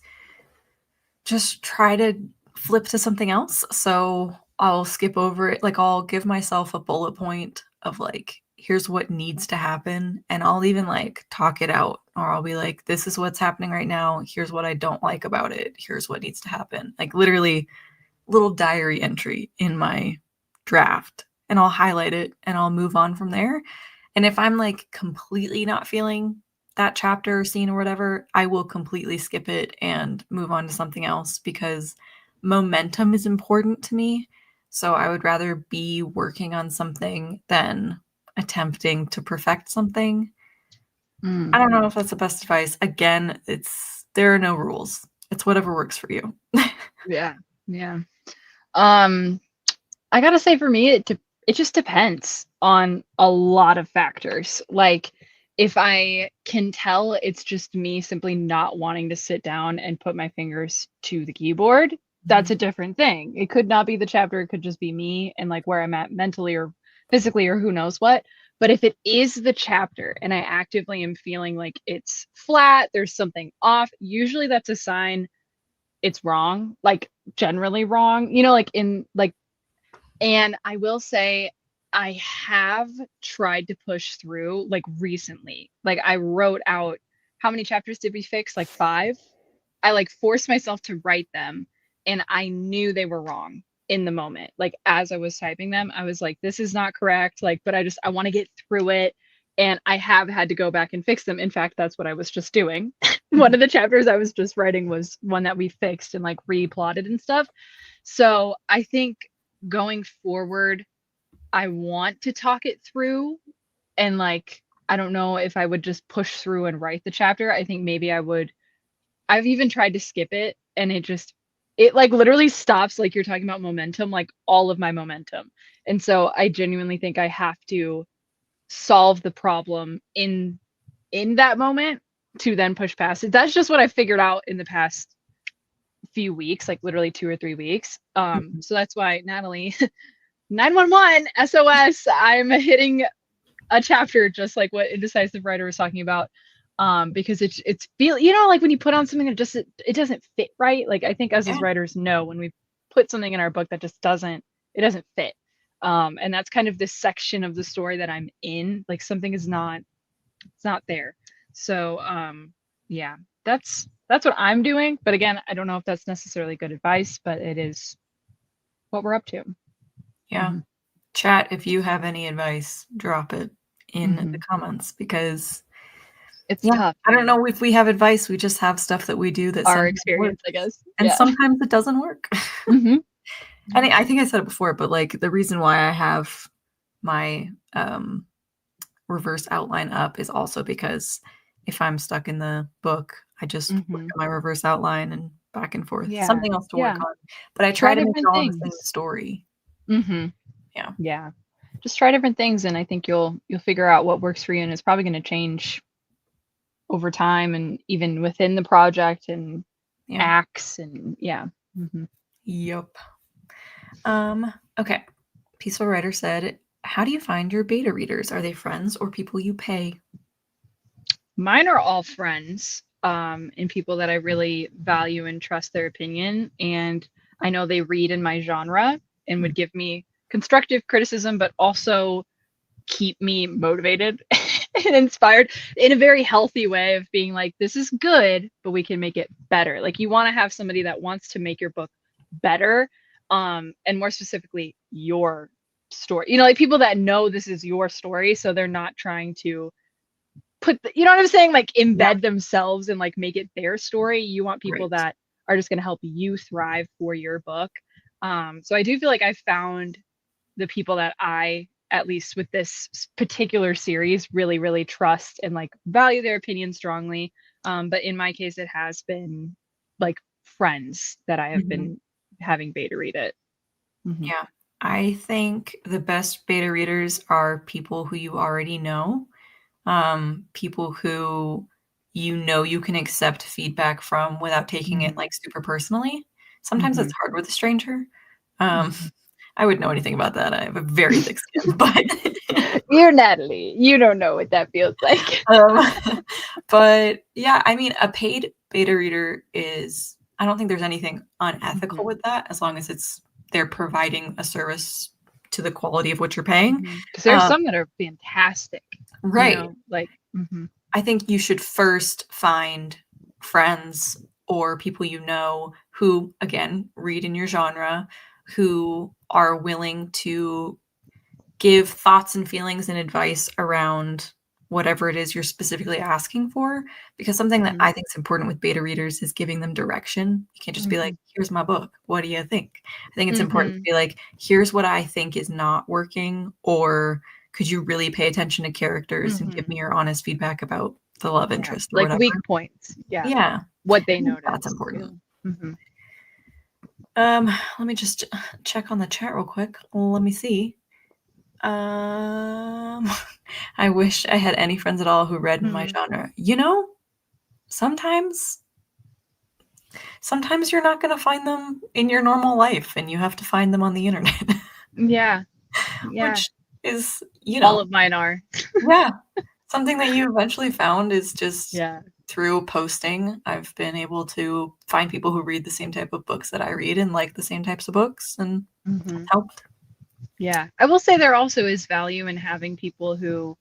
just try to flip to something else. So I'll skip over it. Like I'll give myself a bullet point of like, here's what needs to happen. And I'll even like talk it out. Or I'll be like, this is what's happening right now. Here's what I don't like about it. Here's what needs to happen. Like literally little diary entry in my draft. And I'll highlight it and I'll move on from there. And if I'm like completely not feeling that chapter or scene or whatever, I will completely skip it and move on to something else because momentum is important to me. So I would rather be working on something than attempting to perfect something. I don't know if that's the best advice. Again, there are no rules. It's whatever works for you. Yeah. Yeah. I gotta say for me, it just depends on a lot of factors. Like if I can tell it's just me simply not wanting to sit down and put my fingers to the keyboard, that's a different thing. It could not be the chapter, it could just be me and like where I'm at mentally or physically or who knows what. But if it is the chapter and I actively am feeling like it's flat, there's something off, usually that's a sign it's wrong, like generally wrong, like in like and I will say, I have tried to push through like recently. Like I wrote out how many chapters did we fix? Like 5. I like forced myself to write them, and I knew they were wrong in the moment. Like as I was typing them, I was like, this is not correct. Like, but I want to get through it. And I have had to go back and fix them. In fact, that's what I was just doing. One of the chapters I was just writing was one that we fixed and like replotted and stuff. So I think going forward, I want to talk it through, and like, I don't know if I would just push through and write the chapter. I think maybe I've even tried to skip it, and it like literally stops, like you're talking about momentum, like all of my momentum. And so I genuinely think I have to solve the problem in that moment to then push past it. That's just what I figured out in the past few weeks, like literally 2 or 3 weeks. So that's why, Natalie, 911 SOS, I'm hitting a chapter just like what Indecisive Writer was talking about. Because it's feel, like when you put on something that just it doesn't fit right. Like I think us as writers know when we put something in our book that just doesn't fit. And that's kind of this section of the story that I'm in. Like something is not, it's not there. So yeah, that's what I'm doing. But again, I don't know if that's necessarily good advice, but it is what we're up to. Yeah. Chat, if you have any advice, drop it in the comments, because it's tough. I don't know if we have advice. We just have stuff that we do that our experience, works. I guess. And sometimes it doesn't work. I think I said it before, but like the reason why I have my reverse outline up is also because if I'm stuck in the book, I just look at my reverse outline and back and forth. Something else to work on. But I try to make it all the same story. Yeah. Just try different things, and I think you'll figure out what works for you, and it's probably going to change over time and even within the project and acts and Yep. Okay. Peaceful Writer said, how do you find your beta readers? Are they friends or people you pay? Mine are all friends, and people that I really value and trust their opinion, and I know they read in my genre and would give me constructive criticism, but also keep me motivated and inspired in a very healthy way of being like, this is good, but we can make it better. Like you want to have somebody that wants to make your book better, and more specifically your story, like people that know this is your story, so they're not trying to put you know what I'm saying, like embed themselves and like make it their story. You want people that are just going to help you thrive for your book. So I do feel like I found the people that I, at least with this particular series, really, really trust and like value their opinion strongly. But in my case, it has been like friends that I have been having beta read it. Yeah. I think the best beta readers are people who you already know, people who you can accept feedback from without taking it like super personally. Sometimes it's hard with a stranger. I wouldn't know anything about that. I have a very thick skin, but you're Natalie. You don't know what that feels like. But yeah, I mean, a paid beta reader is, I don't think there's anything unethical with that, as long as they're providing a service to the quality of what you're paying. Because there's some that are fantastic. Right. I think you should first find friends or people you know who, again, read in your genre, who are willing to give thoughts and feelings and advice around whatever it is you're specifically asking for. Because something that I think is important with beta readers is giving them direction. You can't just be like, here's my book, what do you think? I think it's important to be like, here's what I think is not working, or could you really pay attention to characters and give me your honest feedback about the love interest or like whatever. Weak points. What they notice. That's important. Let me just check on the chat real quick. Let me see. I wish I had any friends at all who read in my genre. Sometimes you're not going to find them in your normal life, and you have to find them on the internet. Which is, all of mine are. Something that you eventually found is just through posting. I've been able to find people who read the same type of books that I read and like the same types of books, and it's helped. Yeah, I will say there also is value in having people who,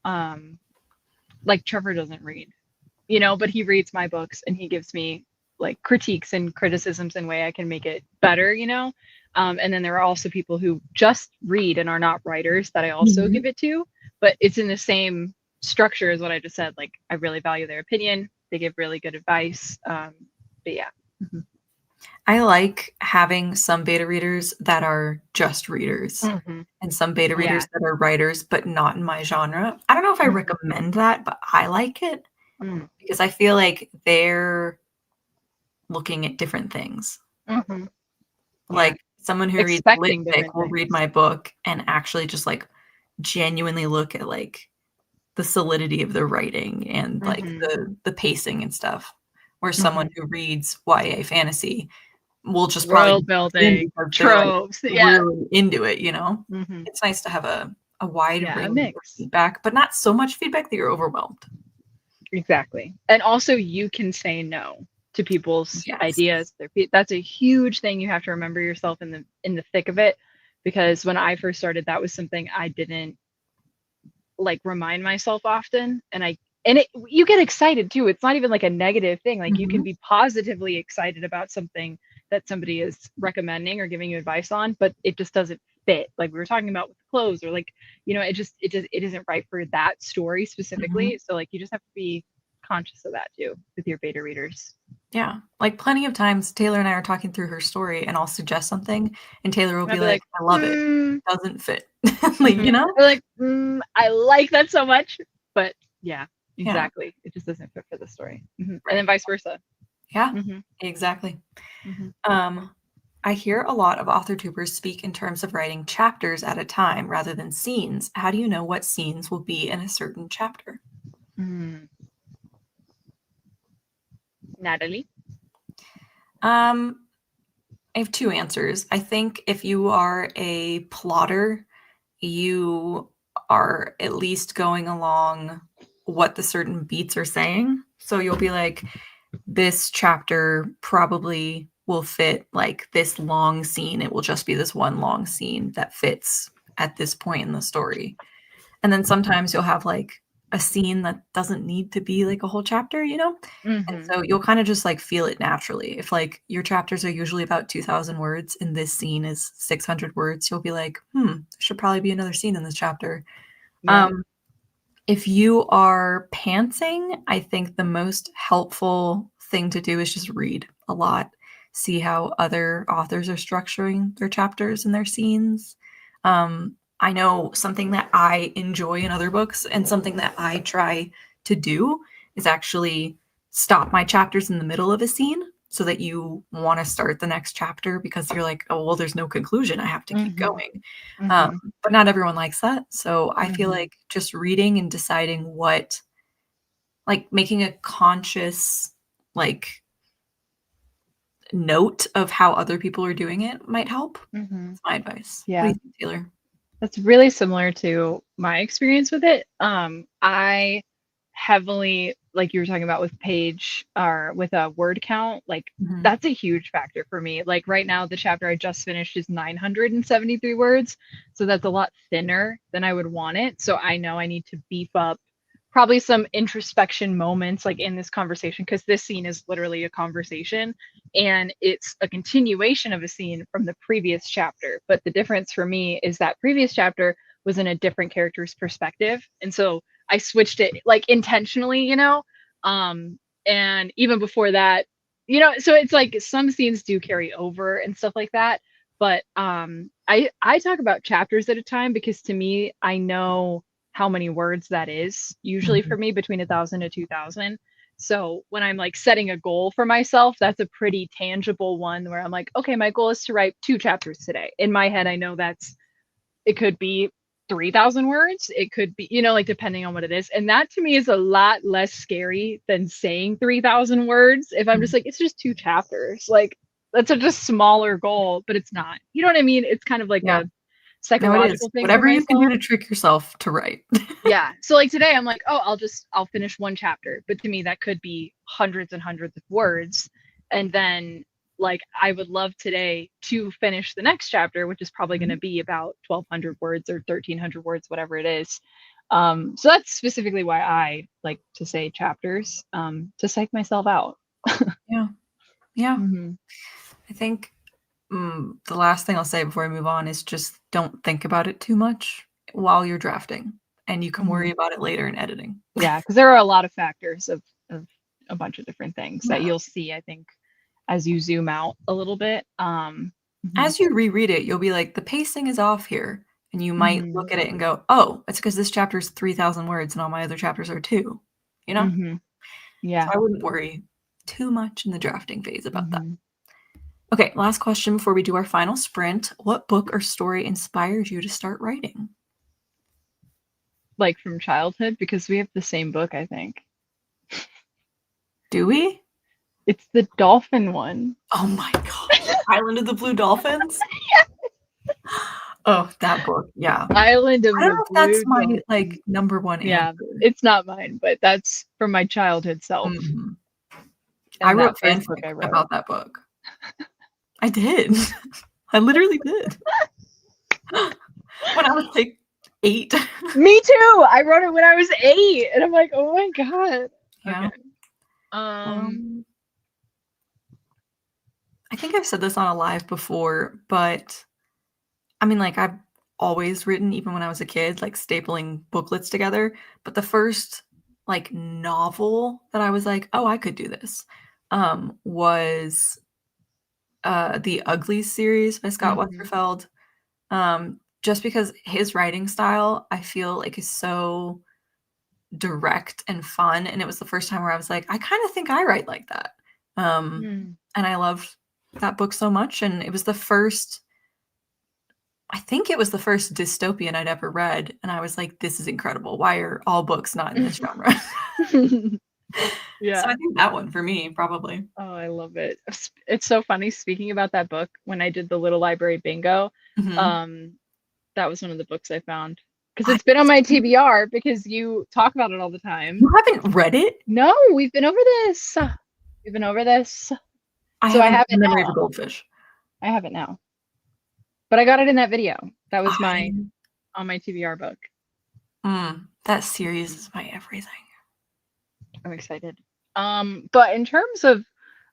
like Trevor doesn't read. but he reads my books and he gives me like critiques and criticisms and way I can make it better. And then there are also people who just read and are not writers that I also Mhm. give it to, but it's in the same structure as what I just said. Like, I really value their opinion. They give really good advice. But yeah. Mhm. I like having some beta readers that are just readers Mhm. and some beta Yeah. readers that are writers, but not in my genre. I don't know if I Mhm. recommend that, but I like it Mhm. because I feel like they're looking at different things. Mhm. Yeah. Like, someone who reads lit Expecting fic different will read things. my book and actually just, like, genuinely look at, like, the solidity of the writing and, like, Mhm. the pacing and stuff, where someone Mhm. who reads YA fantasy will just probably World be sucked in building, because they're, like, tropes. Yeah. really into it, you know? Mhm. It's nice to have a wide Yeah, a range of mix. feedback, but not so much feedback that you're overwhelmed. Exactly. And also you can say no to people's Yes. ideas. That's a huge thing you have to remember yourself in the thick of it, because when I first started, that was something I didn't like remind myself often, you get excited too. It's not even like a negative thing. Like, you can Mhm, be positively excited about something that somebody is recommending or giving you advice on, but it just doesn't fit. Like we were talking about with clothes, or like, it isn't right for that story mhm. specifically. So like, you just have to be conscious of that too with your beta readers. Yeah, like, plenty of times, Taylor and I are talking through her story, and I'll suggest something, and Taylor will And I'll be be like, like, "I love it. Doesn't fit." Like, mm-hmm. you know? Or like, I like that so much, but yeah, Yeah, exactly. It just doesn't fit for the story. And then right. vice versa. Yeah, hmm exactly. hmm Um, I hear a lot of author tubers speak in terms of writing chapters at a time rather than scenes. How do you know what scenes will be in a certain chapter? Mm. Natalie? Um, I have 2 answers. I think if you are a plotter, you are at least going along what the certain beats are saying. So you'll be like, this chapter probably will fit like this long scene. It will just be this one long scene that fits at this point in the story. And then sometimes you'll have like a scene that doesn't need to be like a whole chapter, you know? And hmm so you'll kind of just like feel it naturally. If like your chapters are usually about 2,000 words and this scene is 600 words, you'll be like, there should probably be another scene in this chapter. Yeah. Um, if you are pantsing, I think the most helpful thing to do is just read a lot, see how other authors are structuring their chapters and their scenes. I know something that I enjoy in other books and something that I try to do is actually stop my chapters in the middle of a scene so that you want to start the next chapter because you're like, oh, well, there's no conclusion. I have to keep hmm going. Um, hmm but not everyone likes that. So I feel hmm like just reading and deciding what, like making a conscious, like note of how other people are doing it might help. hmm That's my advice. What do Yeah. you think, Taylor? That's really similar to my experience with it. I heavily, like you were talking about with page or with a word count, like Mhm. that's a huge factor for me. Like right now, the chapter I just finished is 973 words. So that's a lot thinner than I would want it. So I know I need to beef up probably some introspection moments like in this conversation, because this scene is literally a conversation and it's a continuation of a scene from the previous chapter. But the difference for me is that previous chapter was in a different character's perspective. And so I switched it like intentionally, Um, and even before that, so it's like some scenes do carry over and stuff like that. But I talk about chapters at a time because to me, I know how many words that is usually for Mhm. me, between 1,000 to 2,000. So when I'm like setting a goal for myself, that's a pretty tangible one where I'm like, okay, my goal is to write 2 chapters today. In my head, I know it could be 3,000 words. It could be, like depending on what it is. And that to me is a lot less scary than saying 3,000 words. If I'm just Mhm. like, it's just 2 chapters, like that's such a smaller goal, but it's not. You know what I mean? It's kind of like Yeah. a No, it is. psychological thing for Whatever you can do myself. to trick yourself to write. Yeah. So like today I'm like, oh, I'll finish 1 chapter. But to me that could be hundreds and hundreds of words. And then like I would love today to finish the next chapter, which is probably going to Mhm. be about 1,200 words or 1,300 words, whatever it is. So that's specifically why I like to say chapters, to psych myself out. Yeah. Yeah. Mm-hmm. I think the last thing I'll say before I move on is just don't think about it too much while you're drafting, and you can worry about it later in editing. Yeah, because there are a lot of factors of a bunch of different things that Yeah. you'll see, I think, as you zoom out a little bit. As you reread it, you'll be like, the pacing is off here. And you might look at it and go, oh, it's because this chapter is 3,000 words and all my other chapters are 2. You know? So Yeah. I wouldn't worry too much in the drafting phase about that. Mm-hmm. Okay, last question before we do our final sprint. What book or story inspired you to start writing? Like from childhood, because we have the same book, I think. Do we? It's the dolphin one. Oh my gosh. Island of the Blue Dolphins? Oh, that book. Yeah. Island of I don't the know if that's Blue my Dolphin. like number one Yeah, answer. it's not mine, but that's from my childhood self. Mhm. I And that wrote first book fanfic I wrote. about that book. I did. I literally did. When I was like 8. Me too. I wrote it when I was 8, and I'm like, oh my god. Yeah. Okay. I think I've said this on a live before, but I mean, like, I've always written, even when I was a kid, like stapling booklets together. But the first like novel that I was like, oh, I could do this, was the Uglies series by Scott Westerfeld. Just because his writing style, I feel like is so direct and fun. And it was the first time where I was like, I kind of think I write like that. And I loved that book so much. And it was the first, I think it was the first dystopian I'd ever read. And I was like, this is incredible. Why are all books not in this genre? Yeah. So I think that one for me, probably. Oh, I love it. It's so funny speaking about that book. When I did the little library bingo, Mhm. that was one of the books I found. Because it's been on my TBR because you talk about it all the time. You haven't read it? No, we've been over this. We've been over this. I So I haven't have The it Memory of a now. Goldfish. I have it now. But I got it in that video. That was I on my TBR book. That series is my everything. I'm excited. But in terms of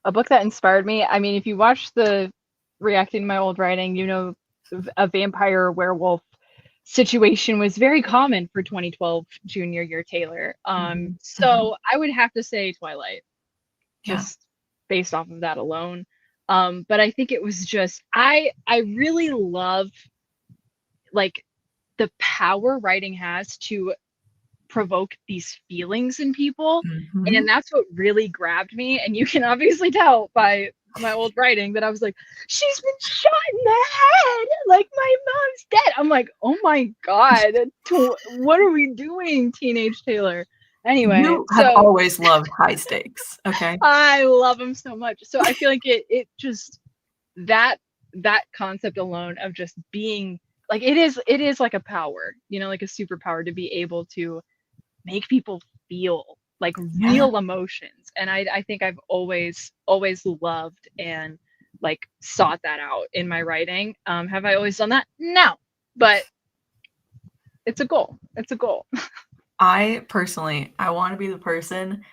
a book that inspired me, I mean, if you watch the reacting to my old writing, you know, a vampire werewolf situation was very common for 2012 junior year Taylor. So I would have to say Twilight, Yeah. just based off of that alone. But I think it was just I really love like the power writing has to provoke these feelings in people. And Mhm. that's what really grabbed me. And you can obviously tell by my old writing that I was like, she's been shot in the head. Like my mom's dead. I'm like, oh my God, what are we doing, teenage Taylor? Anyway, You have so always loved high stakes, okay? I love him so much. So I feel like it just that concept alone of just being like it is like a power, you know, like a superpower to be able to make people feel like Yeah. real emotions. And I think I've always loved and like sought that out in my writing. Have I always done that? No, but it's a goal. It's a goal. I personally, I wanna be the person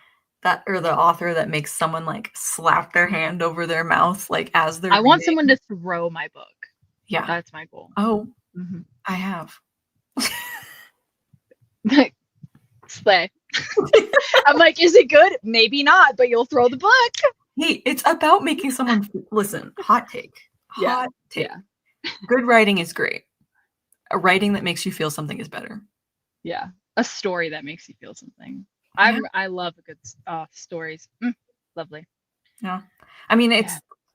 that or the author that makes someone, like, slap their hand over their mouth, like, as they're I want reading. someone to throw my book. Yeah. That's my goal. Oh, Mm-hmm. I have. Slay. I'm like, is it good? Maybe not, but you'll throw the book. Hey, it's about making someone listen, hot take. Yeah. Hot take. Yeah. Good writing is great. A writing that makes you feel something is better. Yeah. A story that makes you feel something. Yeah. I love a good stories. Lovely. Yeah. I mean,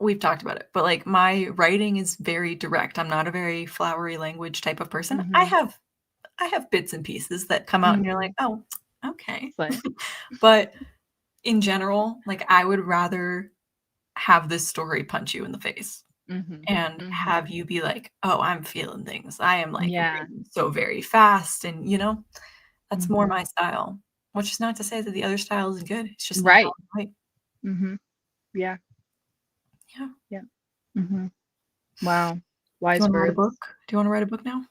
we've talked about it, but like my writing is very direct. I'm not a very flowery language type of person. I have bits and pieces that come out and you're like, "Oh, okay." But in general, like I would rather have this story punch you in the face and have you be like, "Oh, I'm feeling things. I am like reading so very fast." And that's more my style. Which is not to say that the other style isn't good. It's just not how Right. I write. Yeah. Yeah. Yeah. Wow. Do you Wise wanna write a words. book? Do you wanna write a book now?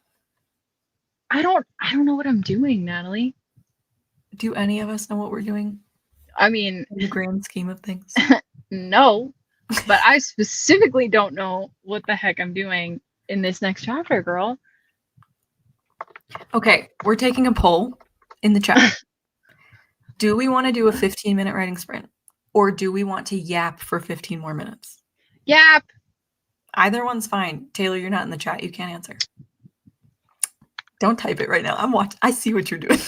I don't know what I'm doing, Natalie. Do any of us know what we're doing I mean, in the grand scheme of things? no, but I specifically don't know what the heck I'm doing in this next chapter, girl. Okay, we're taking a poll in the chat. Do we want to do a 15-minute writing sprint? Or do we want to yap for 15 more minutes? Yap! Either one's fine. Taylor, you're not in the chat. You can't answer. Don't type it right now. I'm watching. I see what you're doing.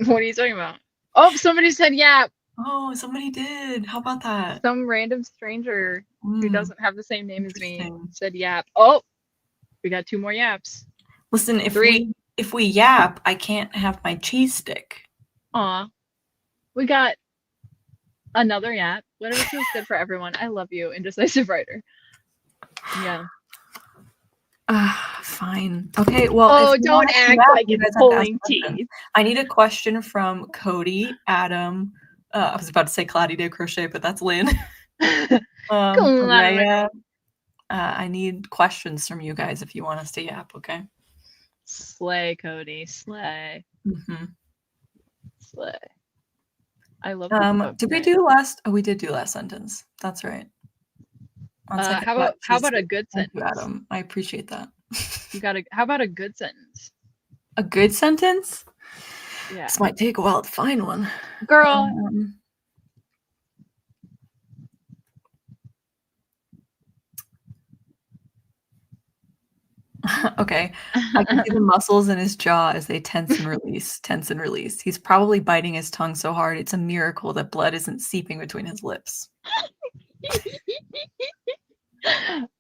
What are you talking about? Oh, somebody said yap. Oh, somebody did. How about that? Some random stranger who doesn't have the same name as me said yap. Oh, we got 2 more yaps. Listen, if we yap, I can't have my cheese stick. Aw. We got another yap. Whatever feels good for everyone. I love you, Indecisive Writer. Yeah. Fine. Okay, well. Oh, don't act like it's pulling teeth. I need a question from Cody, Adam. I was about to say Cloudy Day Crochet, but that's Lynn. Rhea. I need questions from you guys if you want us to yap, okay? Slay, Cody. Slay. Mm-hmm. Slay. I love did we do last? Oh, we did do last sentence. That's right. How about a good sentence? Thank you, Adam. I appreciate that. How about a good sentence? A good sentence? Yeah. This might take a while to find one. Girl. Okay. I can see the muscles in his jaw as they tense and release. He's probably biting his tongue so hard it's a miracle that blood isn't seeping between his lips.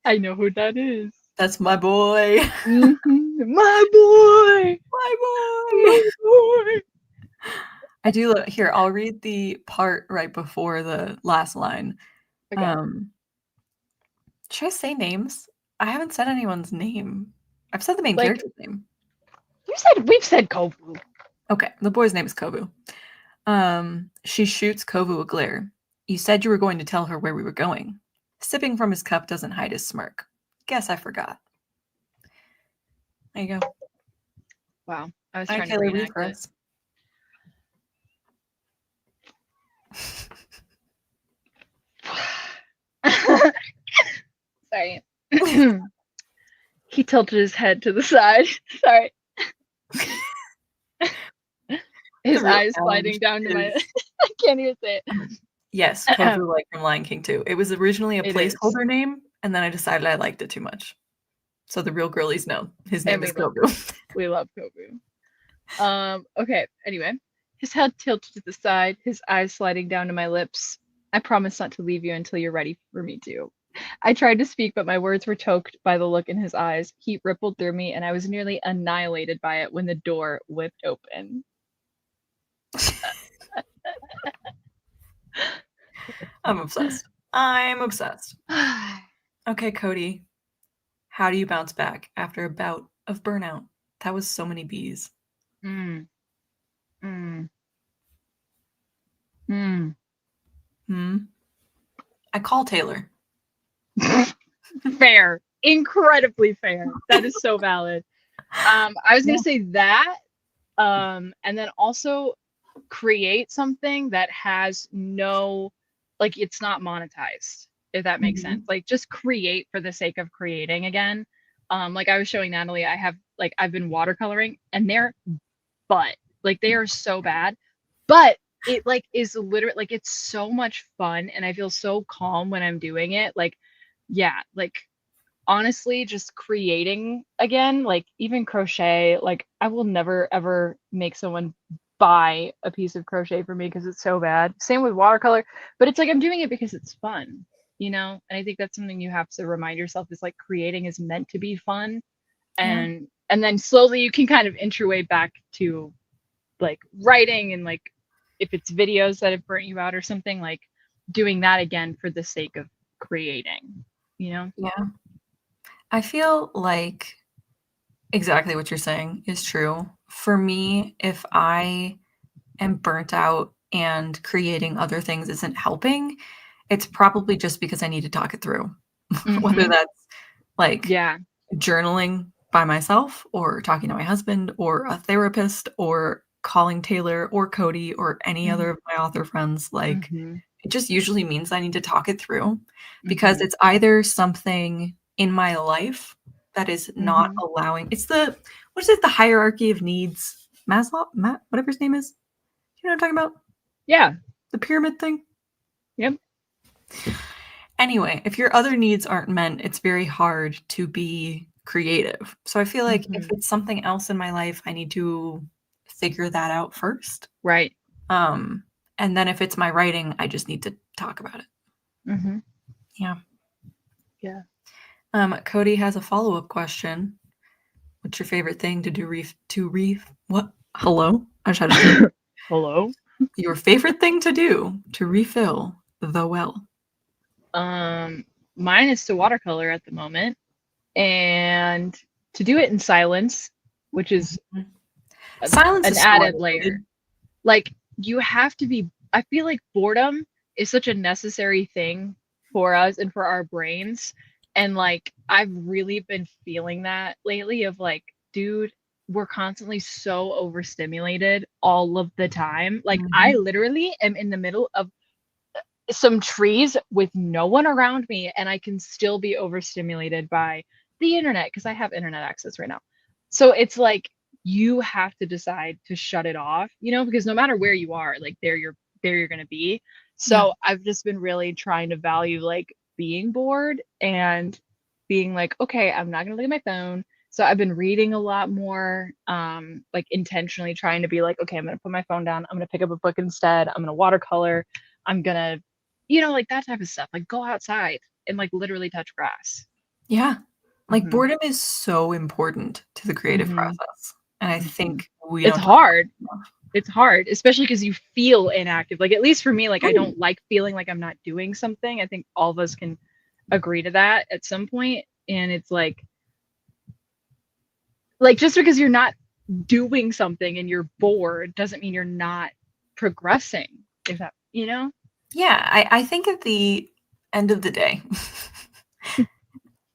I know who that is. That's my boy. Mm-hmm. My boy. My boy. I do. Here, I'll read the part right before the last line. Okay. Should I say names? I haven't said anyone's name. I've said the main character's name. We've said Kovu. Okay, the boy's name is Kovu. She shoots Kovu a glare. You said you were going to tell her where we were going. Sipping from his cup doesn't hide his smirk. Guess I forgot. There you go. Wow. I was trying to reenact it. Sorry. He tilted his head to the side. Sorry. His eyes sliding down to my... I can't even say it. Yes, Kovu, like from Lion King 2. It was originally a placeholder name, and then I decided I liked it too much. So the real girlies know. His name is Kovu. We love Kovu. Okay, anyway. His head tilted to the side, his eyes sliding down to my lips. I promise not to leave you until you're ready for me to. I tried to speak, but my words were choked by the look in his eyes. Heat rippled through me, and I was nearly annihilated by it when the door whipped open. I'm obsessed. Okay, Cody. How do you bounce back after a bout of burnout? That was so many bees. I call Taylor. Fair. Incredibly fair. That is so valid. I was going to say that. And then also create something that has no, like, it's not monetized, if that makes sense. Like, just create for the sake of creating again. Like I was showing Natalie, I've been watercoloring and they're they are so bad, but it is literally it's so much fun and I feel so calm when I'm doing it. Honestly, just creating again, even crochet, I will never ever make someone buy a piece of crochet for me because it's so bad. Same with watercolor, but it's I'm doing it because it's fun, and I think that's something you have to remind yourself is creating is meant to be fun. And then slowly you can kind of inch your way back to writing and if it's videos that have burnt you out or something, doing that again for the sake of creating, Yeah. I feel like exactly what you're saying is true. For me, if I am burnt out and creating other things isn't helping, it's probably just because I need to talk it through. Whether that's journaling by myself or talking to my husband or a therapist or calling Taylor or Cody or any other of my author friends, like, Mm-hmm. it just usually means I need to talk it through because Mm-hmm. it's either something in my life that is not Mm-hmm. allowing it's the what is it? The hierarchy of needs. Maslow? Whatever his name is. You know what I'm talking about? Yeah. The pyramid thing? Yep. Anyway, if your other needs aren't met, it's very hard to be creative. So I feel like if Mm-hmm. it's something else in my life, I need to figure that out first. Right. Um, and then if it's my writing, I just need to talk about it. Mm-hmm. Yeah. Yeah. Cody has a follow-up question. What's your favorite thing to do what? Hello? I just had to Hello. your favorite thing to do to refill the well. Mine is to watercolor at the moment, and to do it in silence, which is Silence an is so added underrated. layer. Like, you have to be, I feel like boredom is such a necessary thing for us and for our brains. And like, I've really been feeling that lately of like, dude, we're constantly so overstimulated all of the time. Like, I Mhm. literally am in the middle of some trees with no one around me, and I can still be overstimulated by the internet because I have internet access right now. So it's like, you have to decide to shut it off, because no matter where you are, like, there you're going to be. Yeah. So I've just been really trying to value like being bored and being like, okay, I'm not going to look at my phone. So I've been reading a lot more, like intentionally trying to be like, okay, I'm going to put my phone down. I'm going to pick up a book instead. I'm going to watercolor. I'm going to like that type of stuff. Like, go outside and like literally touch grass. Yeah. Like, Hmm. boredom is so important to the creative Hmm. process, and I Hmm. think we It's don't talk about hard. it enough. It's hard, especially because you feel inactive. Like, at least for me, like, I Right. don't like feeling like I'm not doing something. I think all of us can agree to that at some point. And it's like just because you're not doing something and you're bored doesn't mean you're not progressing. If that. Yeah, I think at the end of the day,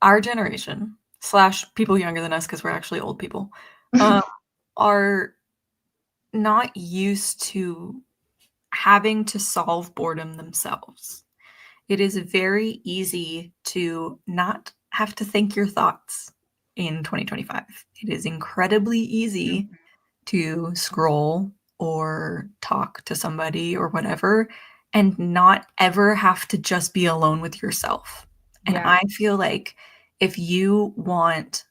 our generation slash people younger than us, because we're actually old people, um, are not used to having to solve boredom themselves. It is very easy to not have to think your thoughts in 2025. It is incredibly easy Mhm. to scroll or talk to somebody or whatever and not ever have to just be alone with yourself. And Yeah. I feel like if you want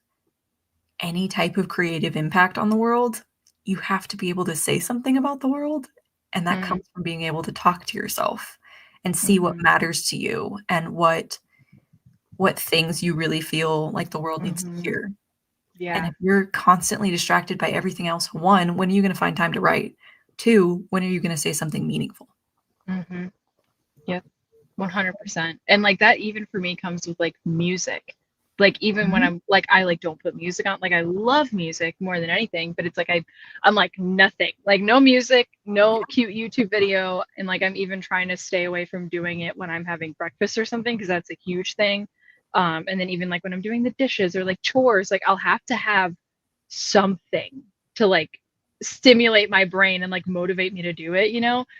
any type of creative impact on the world, you have to be able to say something about the world. And that Mm-hmm. comes from being able to talk to yourself and see what Mm-hmm. matters to you and what things you really feel like the world needs to Mm-hmm. hear. And Yeah. if you're constantly distracted by everything else, one, when are you going to find time to write? Two, when are you going to say something meaningful? Mm-hmm. Yep. 100%. And like that even for me comes with like music. Like even when Mhm. I'm like I like don't put music on. Like I love music more than anything, but it's like I'm like nothing. Like no music, no cute YouTube video, and like I'm even trying to stay away from doing it when I'm having breakfast or something because that's a huge thing. And then even like when I'm doing the dishes or like chores, like I'll have to have something to like stimulate my brain and like motivate me to do it.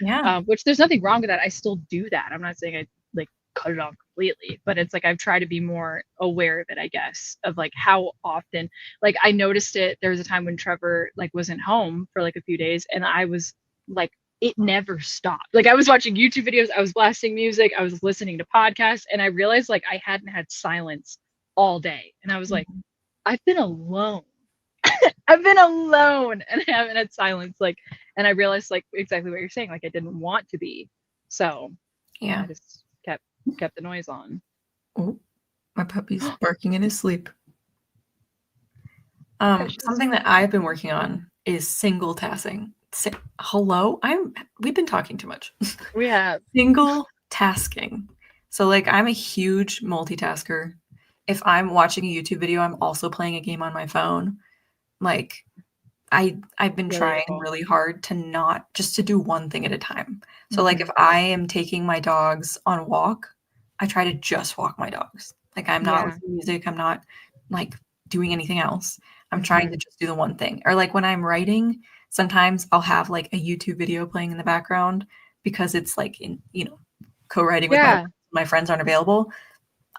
Yeah. Which there's nothing wrong with that. I still do that. I'm not saying I like cut it off completely, but it's like I've tried to be more aware of it, I guess, of like how often. Like I noticed it. There was a time when Trevor like wasn't home for like a few days, and I was like, it never stopped. Like I was watching YouTube videos, I was blasting music, I was listening to podcasts, and I realized like I hadn't had silence all day, and I was like, Mhm. I've been alone. I've been alone and I haven't had silence. Like, and I realized like exactly what you're saying. Like I didn't want to be. So Yeah. I just kept the noise on. Oh, my puppy's barking in his sleep. Precious. Something that I've been working on is single tasking. Hello? We've been talking too much. We have. Single tasking. So, like, I'm a huge multitasker. If I'm watching a YouTube video, I'm also playing a game on my phone. Like, I've been trying Relatable. really hard to not just to do one thing at a time. So, like, if Hmm. I am taking my dogs on a walk, I try to just walk my dogs. Like, I'm not Yeah. listening to music. I'm not like doing anything else. I'm trying to just do the one thing. Or like when I'm writing, sometimes I'll have like a YouTube video playing in the background because it's like in, co-writing with my friends aren't available.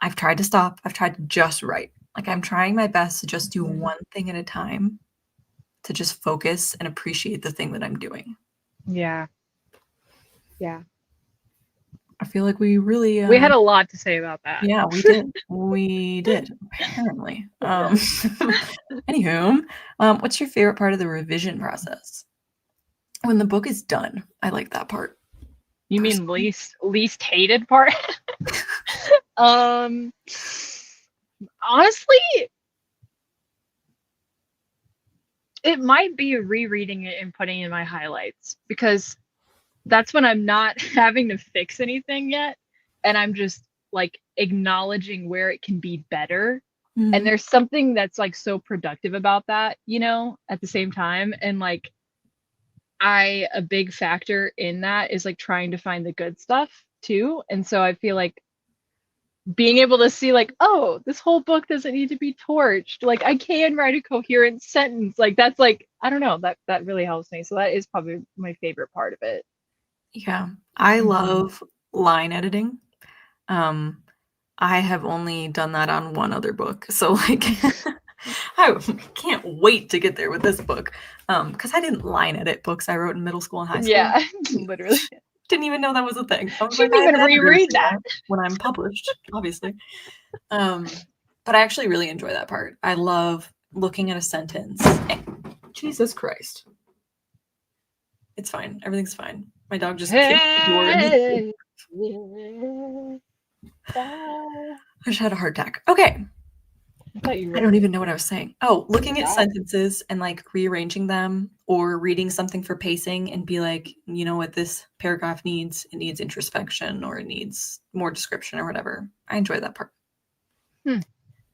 I've tried to stop. I've tried to just write. Like I'm trying my best to just do one thing at a time, to just focus and appreciate the thing that I'm doing. Yeah. I feel like we really we had a lot to say about that. Yeah, we did. We did, apparently. Anywho, what's your favorite part of the revision process? When the book is done, I like that part. You mean least hated part? Honestly, it might be rereading it and putting in my highlights, because that's when I'm not having to fix anything yet, and I'm just like acknowledging where it can be better. And there's something that's like so productive about that, at the same time. And like a big factor in that is like trying to find the good stuff too. And so I feel like being able to see like, oh, this whole book doesn't need to be torched. Like I can write a coherent sentence. Like that's like, I don't know, that really helps me. So that is probably my favorite part of it. Yeah, I love line editing. I have only done that on one other book. So like I can't wait to get there with this book. Because I didn't line edit books I wrote in middle school and high school. Yeah, literally. Didn't even know that was a thing. I was Didn't even reread that when I'm published, obviously. But I actually really enjoy that part. I love looking at a sentence. Jesus Christ. It's fine. Everything's fine. My dog just kicked the door. I just had a heart attack. Okay. I don't even know what I was saying. Oh, looking at sentences and like rearranging them, or reading something for pacing and be like, you know what this paragraph needs? It needs introspection, or it needs more description, or whatever. I enjoy that part.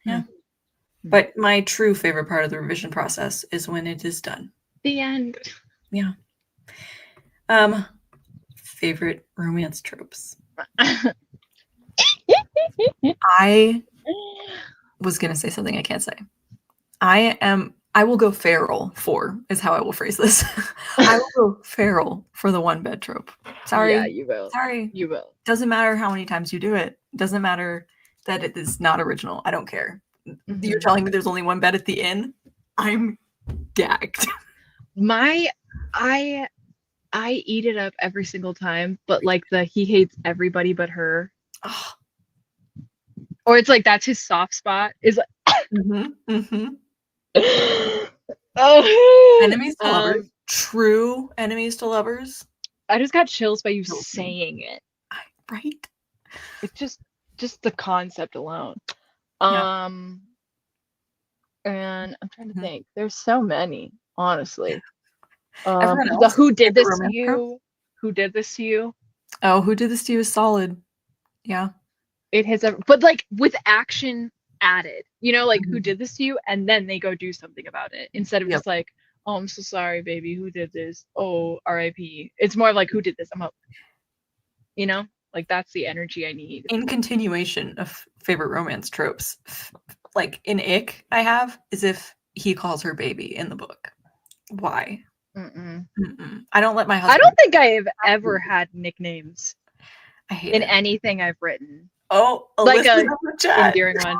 Yeah. But my true favorite part of the revision process is when it is done. The end. Yeah. Favorite romance tropes. I was gonna say something I can't say. I will go feral for, is how I will phrase this. I will go feral for the one bed trope. Sorry. Yeah, you will. Sorry. You will. Doesn't matter how many times you do it. Doesn't matter that it is not original. I don't care. You're telling me there's only one bed at the inn? I'm gagged. I eat it up every single time, but like he hates everybody but her. Oh. Or it's like that's his soft spot. Is like oh, enemies to lovers. True enemies to lovers. I just got chills by you saying it. Right? It's just the concept alone. Yeah. And I'm trying to think. There's so many, honestly. Everyone else, who did this to you? Who did this to you? Oh, who did this to you is solid. Yeah. It has but like with action added, like who did this to you, and then they go do something about it instead of just like, oh, I'm so sorry, baby, who did this? Oh, R.I.P. It's more like, who did this? I'm up. Like that's the energy I need. In continuation of favorite romance tropes, like in Ick, I have is if he calls her baby in the book. Why? I don't let my husband. I don't think I have ever had nicknames. I hate in it. anything I've written. Oh, like a endearing one.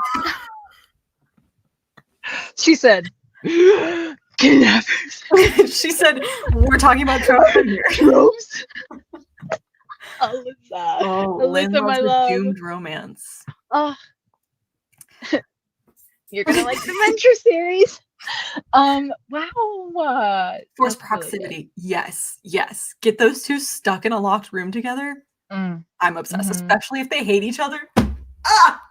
She said, kidnappers. She said, we're talking about tropes here. Tropes. Alyssa. Oh, Lynn loves a doomed romance. Oh. You're gonna like the Venture series. Wow. Forced proximity. Really yes. Get those two stuck in a locked room together. I'm obsessed, especially if they hate each other. Ah!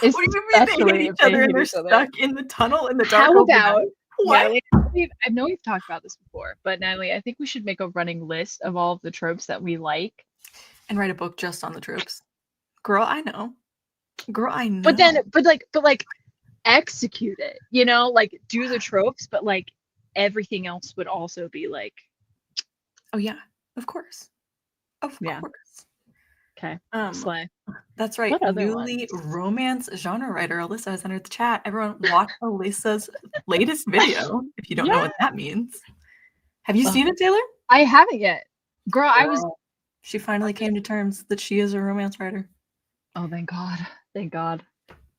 What do you mean they hate each other and they're stuck in the tunnel in the dark? How about what? Natalie, I know we've talked about this before, but Natalie, I think we should make a running list of all of the tropes that we like and write a book just on the tropes. Girl, I know. But like execute it, like do the tropes, but like everything else would also be like, oh yeah, of course. Okay. Slay. That's right. What other Newly ones? romance genre writer Alyssa has entered the chat. Everyone, watch Alyssa's latest video if you don't know Yeah. what that means. Have you Ugh, seen it, Taylor? I haven't yet. Girl, I was. Girl, she finally came to terms that she is a romance writer. Oh, thank God. Thank God.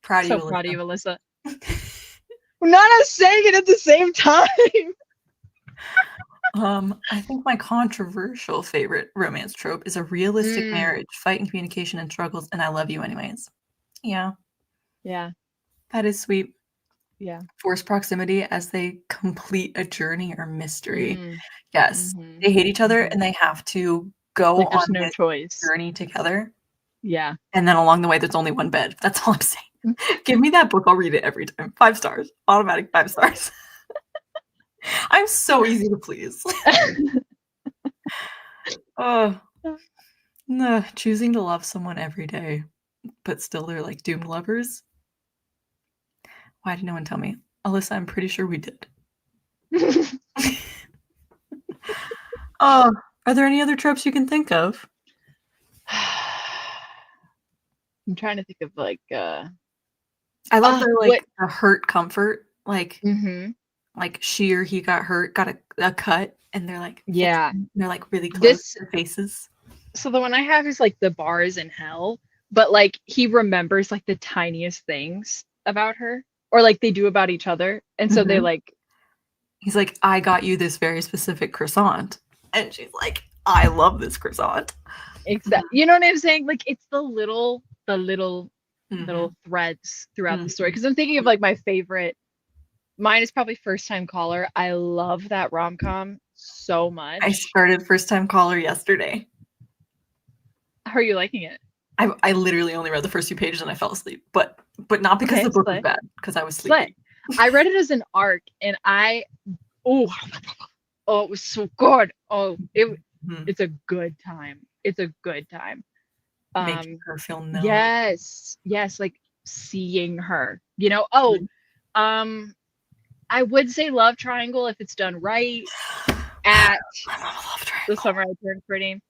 Proud of So you, proud of you, Alyssa. Alyssa. We're not us saying it at the same time. I think my controversial favorite romance trope is a realistic marriage, fight and communication and struggles, and I love you anyways. Yeah, Yeah. that is sweet. Yeah. Forced proximity as they complete a journey or mystery. Mm. Yes, Mhm. they hate each other Mhm. and they have to go Like there's on no this choice. journey together. Yeah. And then along the way, there's only one bed. That's all I'm saying. Give me that book. I'll read it every time. 5 stars. Automatic 5 stars. I'm so easy to please. Oh, no. Choosing to love someone every day, but still they're like doomed lovers. Why did no one tell me? Alyssa, I'm pretty sure we did. Oh, are there any other tropes you can think of? I'm trying to think of like I love the what the hurt comfort, mm-hmm. like she or he got hurt, got a cut, and they're like Yeah. fixing, they're like really close This to their faces. so the one I have is like the bars in hell, but like he remembers like the tiniest things about her or like they do about each other. And so they Mhm. like He's like, I got you this very specific croissant, and she's like, I love this croissant. you know what I'm saying? Like it's the little Mhm. threads throughout the story. Mhm. Because I'm thinking of like my favorite. Mine is probably First Time Caller. I love that rom-com so I much. started First Time Caller yesterday. How are you liking it? I literally only read the first few pages and I fell asleep, but not because Okay, the book was slay. bad, because I was Slay. sleepy. I read it as an arc and oh oh it was so good. Oh Mhm. it's a good time. It's a good time. Making her feel known. Yes, like seeing her. Oh, Mhm. I would say love triangle if it's done right at I love a love the triangle. summer I turned pretty.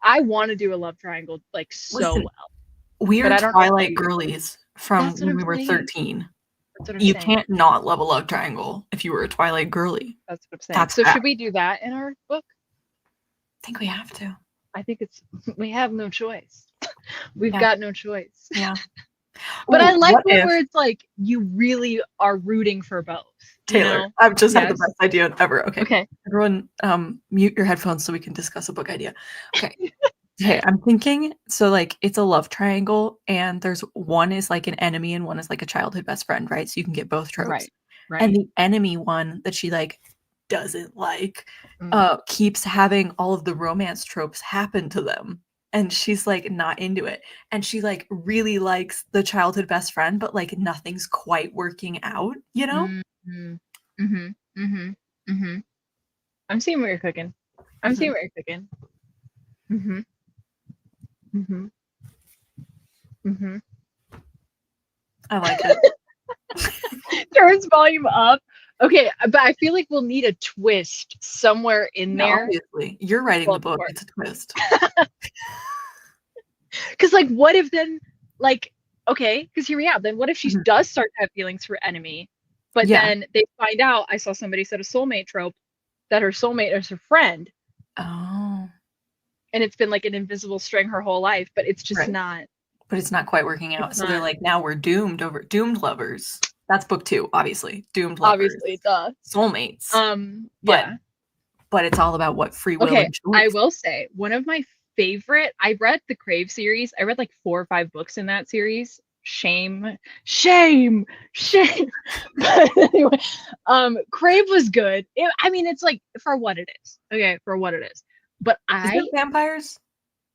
I want to do a love triangle like so Listen, well, we but are I don't know how Twilight you. girlies from That's what when I'm we were saying. 13. That's what I'm You saying. can't not love a love triangle if you were a Twilight girly. That's what I'm saying. That's So fact. should we do that in our book? I think we have to. I think we have no choice. We've Yeah. got no choice. Yeah. But I Ooh, like what one if where it's like you really are rooting for both. Taylor, I've just had the Yes. best idea ever. Okay. Okay. Everyone, mute your headphones so we can discuss a book idea. Okay. Okay, I'm thinking so like it's a love triangle and there's one is like an enemy and one is like a childhood best friend, right? So you can get both tropes. Right. And Right. the enemy one that she like doesn't like Mm. keeps having all of the romance tropes happen to them. And she's like not into it. And she like really likes the childhood best friend, but like nothing's quite working out, you know? Mm-hmm. Mm-hmm. Mm-hmm. Mm-hmm. I'm seeing what you're cooking. I'm seeing Mhm. what you're cooking. Mm-hmm. Mm-hmm. Mm-hmm. I like it. Turns volume up. Okay, but I feel like we'll need a twist somewhere in Yeah, there. obviously. You're writing Well, the of book. course. It's a twist. Because like what if then like okay, because hear me out. Then what if she Mhm. does start to have feelings for enemy, but Yeah. then they find out I saw somebody said a soulmate trope that her soulmate is her friend, Oh, and it's been like an invisible string her whole life, but it's just right. not But it's not quite working it's out. So they're not like, now we're doomed lovers. That's book 2, obviously. Doomed lovers. obviously duh. Soulmates. But Yeah. it's all about what free will Okay, and I choice. will say one of my favorite, I read the Crave series. I read like 4 or 5 books in that series. Shame, shame, shame. But anyway, Crave was good. I mean, it's like for what it is. Okay, for what it is. But Is it vampires?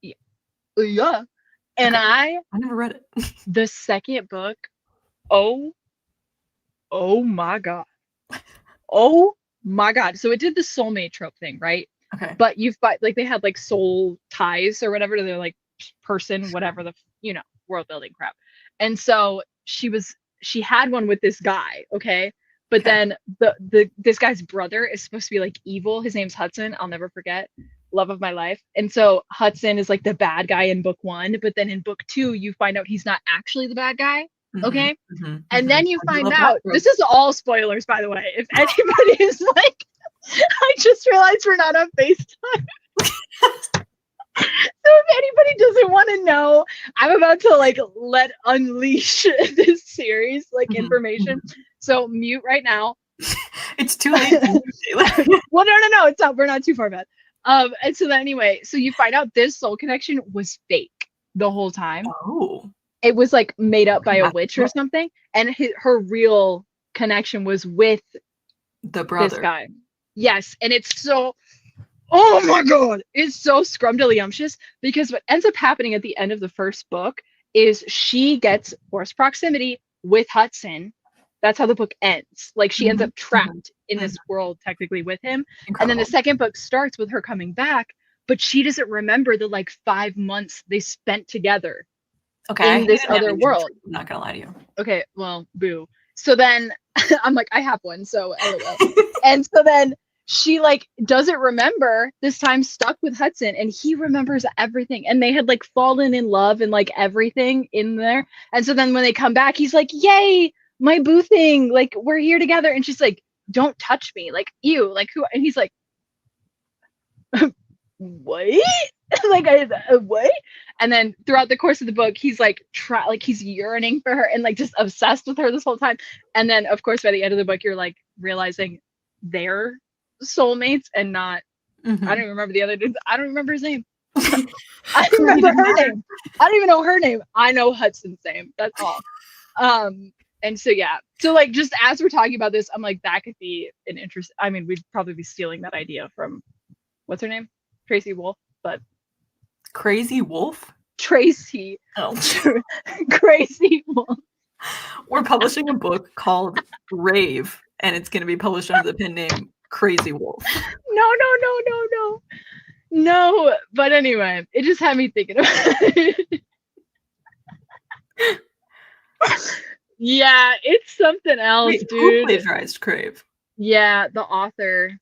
yeah. And Okay. I never read it. the second book, oh, oh my God. Oh my God. So it did the soulmate trope thing, right? Okay. But you've got like they had like soul ties or whatever. They're like person, whatever the world building crap. And so she had one with this guy, okay? But Okay. then this guy's brother is supposed to be like evil. His name's Hudson. I'll never forget. love of my life. And so Hudson is like the bad guy in book 1, but then in book 2 you find out he's not actually the bad guy. Okay. And then you I find love that out, trope. this is all spoilers, by the way. If anybody is like, I just realized we're not on FaceTime. So if anybody doesn't want to know, I'm about to like unleash this series, like information. So mute right now. It's too late. Well, no, it's not. We're not too far back. And so then anyway, so you find out this soul connection was fake the whole time. Oh. It was like made up by a witch or something, and her real connection was with the brother. This guy. Yes, and it's so, oh my god, it's so scrumdiddlyumptious, because what ends up happening at the end of the first book is she gets forced proximity with Hudson. That's how the book ends. Like she ends up trapped in this world technically with him. Incredible. And then the second book starts with her coming back, but she doesn't remember the like 5 months they spent together. Okay. In this other world. I'm not gonna lie to you. Okay, well, boo. So then I'm like, I have one, so LOL. And so then she like doesn't remember this time stuck with Hudson, and he remembers everything. And they had like fallen in love and like everything in there. And so then when they come back, he's like, yay, my boo thing, like we're here together. And she's like, don't touch me, like ew, like who? And he's like, what? Like what? And then throughout the course of the book, he's like he's yearning for her and like just obsessed with her this whole time. And then of course by the end of the book, you're like realizing they're soulmates and not. I don't even remember the other dude. I don't remember his name. I don't remember her name. I don't even know her name. I know Hudson's name. That's all. And so yeah. So like just as we're talking about this, I'm like, that could be an interest. I mean, we'd probably be stealing that idea from what's her name? Tracy Wolf, but Crazy Wolf? Tracy. Oh. Crazy Wolf. We're publishing a book called Rave, and it's going to be published under the pen name Crazy Wolf. No, but anyway, it just had me thinking about it. Yeah, it's something else. Wait, dude. Who plagiarized Crave? Yeah, the author.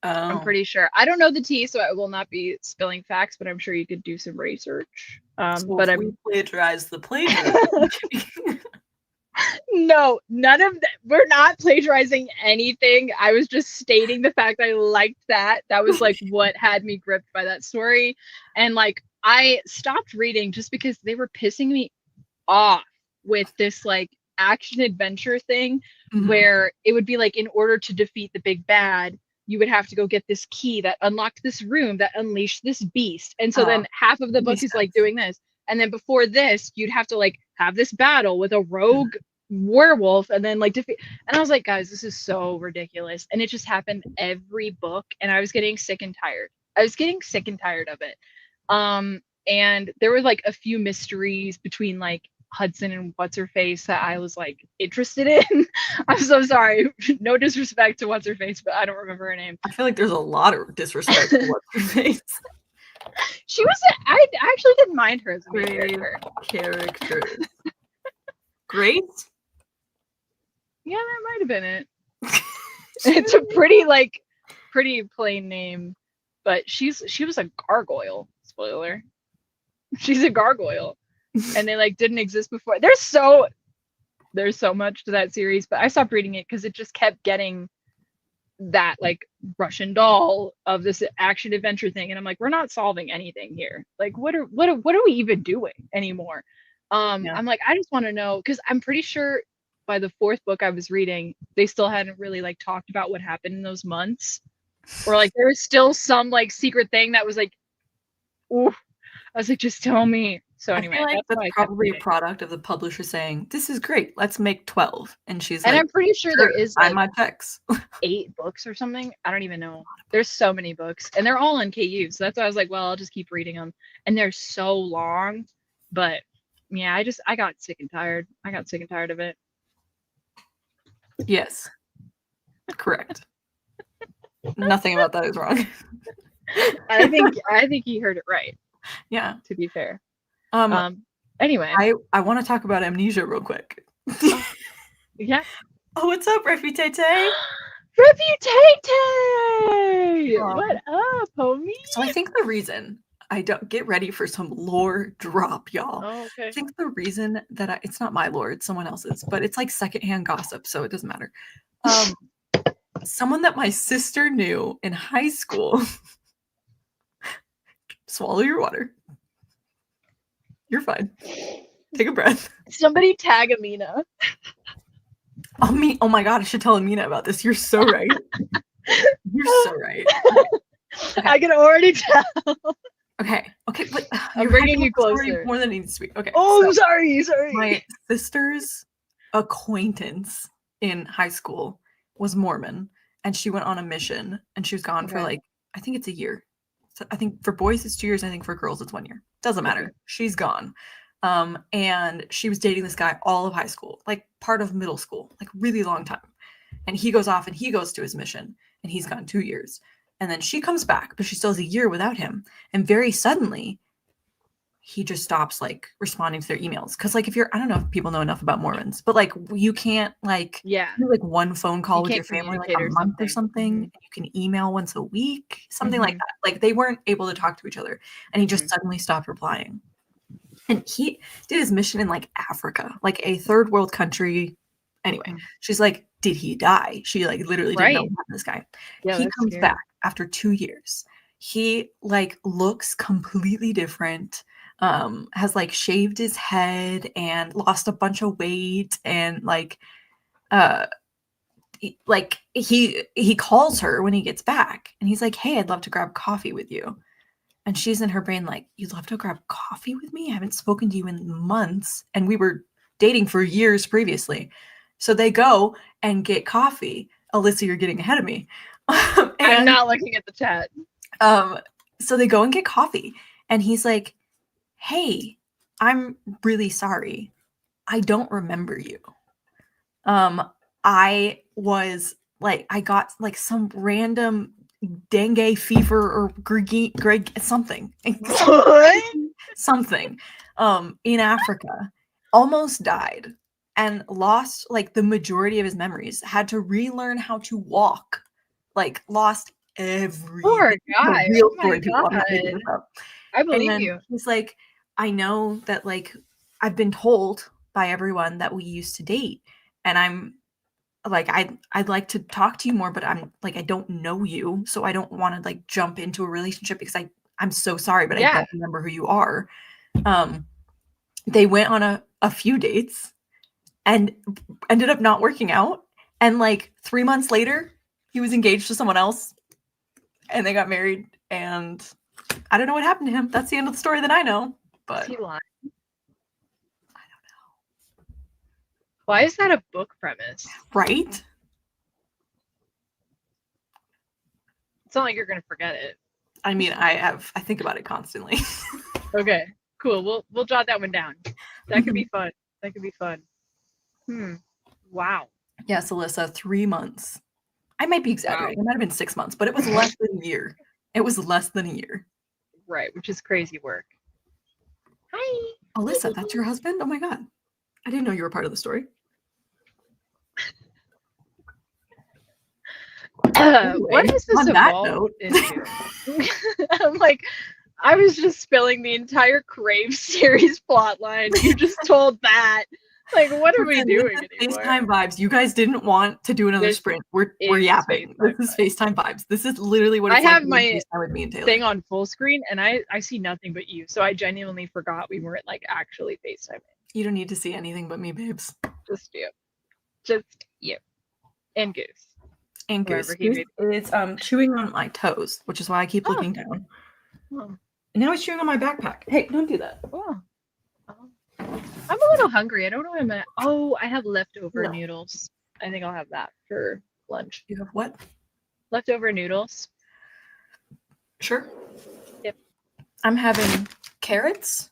Oh. I'm pretty sure. I don't know the tea, so I will not be spilling facts, but I'm sure you could do some research. But we plagiarized the plagiarism. No, none of that. We're not plagiarizing anything. I was just stating the fact I liked that. That was like what had me gripped by that story. And like I stopped reading just because they were pissing me off with this like action adventure thing where it would be like, in order to defeat the big bad, you would have to go get this key that unlocked this room that unleashed this beast. And so then half of the book is like doing this. And then before this, you'd have to like have this battle with a rogue werewolf and then like defeat. And I was like, guys, this is so ridiculous. And it just happened every book. And I was getting sick and tired. Of it. And there were like a few mysteries between like Hudson and what's her face that I was like interested in. I'm so sorry. No disrespect to what's her face, but I don't remember her name. I feel like there's a lot of disrespect to what's her face. She was. I actually didn't mind her as a main character. Grace? Yeah, that might have been it. It's a pretty plain name, but she was a gargoyle. Spoiler. She's a gargoyle. And they like didn't exist before. There's so much to that series, but I stopped reading it because it just kept getting that like Russian doll of this action adventure thing, and I'm like, we're not solving anything here. Like, what are we even doing anymore? I'm like, I just want to know, because I'm pretty sure by the fourth book I was reading, they still hadn't really like talked about what happened in those months, or like there was still some like secret thing that was like, ooh. I was like, just tell me. So anyway, I feel like that's probably a product of the publisher saying, this is great, let's make 12. And she's like, and I'm pretty sure there is like my checks. 8 books or something. I don't even know. There's so many books and they're all in KU. So that's why I was like, well, I'll just keep reading them. And they're so long. But yeah, I got sick and tired. I got sick and tired of it. Yes. Correct. Nothing about that is wrong. I think he heard it right. Yeah. To be fair. Anyway, I want to talk about Amnesia real quick. Yeah. Oh, what's up, Refi Tay Tay? Reputate! Um, What up, homie? So I think the reason I don't get ready for some lore drop, y'all. Oh, I okay. think the reason that it's not my lore, it's someone else's, but it's like secondhand gossip, so it doesn't matter. Someone that my sister knew in high school. Swallow your water. You're fine. Take a breath. Somebody tag Amina. Oh my god, I should tell Amina about this. You're so right. You're so right. Okay. I can already tell. Okay, but I'm bringing you closer. More than it needs to be. Okay. Oh, so sorry. my sister's acquaintance in high school was Mormon, and she went on a mission, and she was gone for like, I think it's a year. So I think for boys it's 2 years. I think for girls it's 1 year. Doesn't matter. Okay. She's gone. And she was dating this guy all of high school, like part of middle school, like really long time. And he goes off and he goes to his mission, and he's gone 2 years. And then she comes back, but she still has a year without him. And very suddenly, he just stops like responding to their emails. Cause like if you're, I don't know if people know enough about Mormons, but like you can't like do like one phone call with your family like a month or something. Mm-hmm. You can email once a week, something like that. Like they weren't able to talk to each other. And he just suddenly stopped replying. And he did his mission in like Africa, like a third world country. Anyway, she's like, did he die? She like literally didn't know what happened to this guy. Yeah, he comes back after 2 years. He like looks completely different. Has like shaved his head and lost a bunch of weight, and like he calls her when he gets back, and he's like, hey, I'd love to grab coffee with you. And she's in her brain like, you'd love to grab coffee with me? I haven't spoken to you in months, and we were dating for years previously. So they go and get coffee. Alyssa, you're getting ahead of me. I'm not looking at the chat. So they go and get coffee, and he's like, hey, I'm really sorry. I don't remember you. I was like, I got like some random dengue fever or Greg something in Africa, almost died and lost like the majority of his memories, had to relearn how to walk, like lost everything. Poor guy. Real oh my God. I believe you. He's like, I know that like I've been told by everyone that we used to date, and I'm like, I'd like to talk to you more, but I'm like, I don't know you, so I don't want to like jump into a relationship because I'm so sorry, but I don't remember who you are. They went on a few dates and ended up not working out, and like 3 months later he was engaged to someone else, and they got married, and I don't know what happened to him. That's the end of the story that I know. But is he lying? I don't know. Why is that a book premise? Right? It's not like you're gonna forget it. I mean, I think about it constantly. Okay, cool. We'll jot that one down. That could be fun. Wow. Yes, Alyssa, 3 months. I might be exaggerating. Wow. It might have been 6 months, but it was less than a year. It was less than a year. Right, which is crazy work. Hi. Alyssa, that's your husband? Oh my God. I didn't know you were part of the story. Anyway, what is this evolved into? I'm like, I was just spilling the entire Crave series plotline. You just told that. Like, what are we doing anymore? FaceTime vibes. You guys didn't want to do another sprint. We're yapping. This is FaceTime vibes. This is literally what it's like. I have my thing on full screen, and I see nothing but you. So I genuinely forgot we weren't like actually FaceTiming. You don't need to see anything but me, babes. Just you. Just you. And Goose. And Goose. Goose is chewing on my toes, which is why I keep looking down. And now he's chewing on my backpack. Hey, don't do that. I'm a little hungry. I don't know what I'm at. Oh, I have leftover noodles. I think I'll have that for lunch. You have what? Leftover noodles. Sure. Yep. I'm having carrots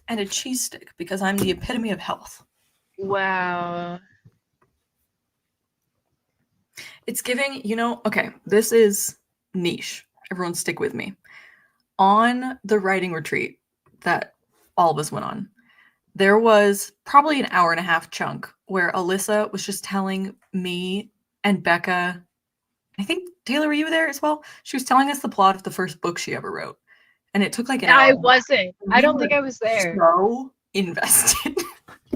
and a cheese stick because I'm the epitome of health. Wow. It's giving, okay, this is niche. Everyone stick with me. On the writing retreat that all of us went on, there was probably an hour and a half chunk where Alyssa was just telling me and Becca I think, Taylor, were you there as well? She was telling us the plot of the first book she ever wrote. And it took like an I hour. wasn't. I We don't were think I was there. so invested.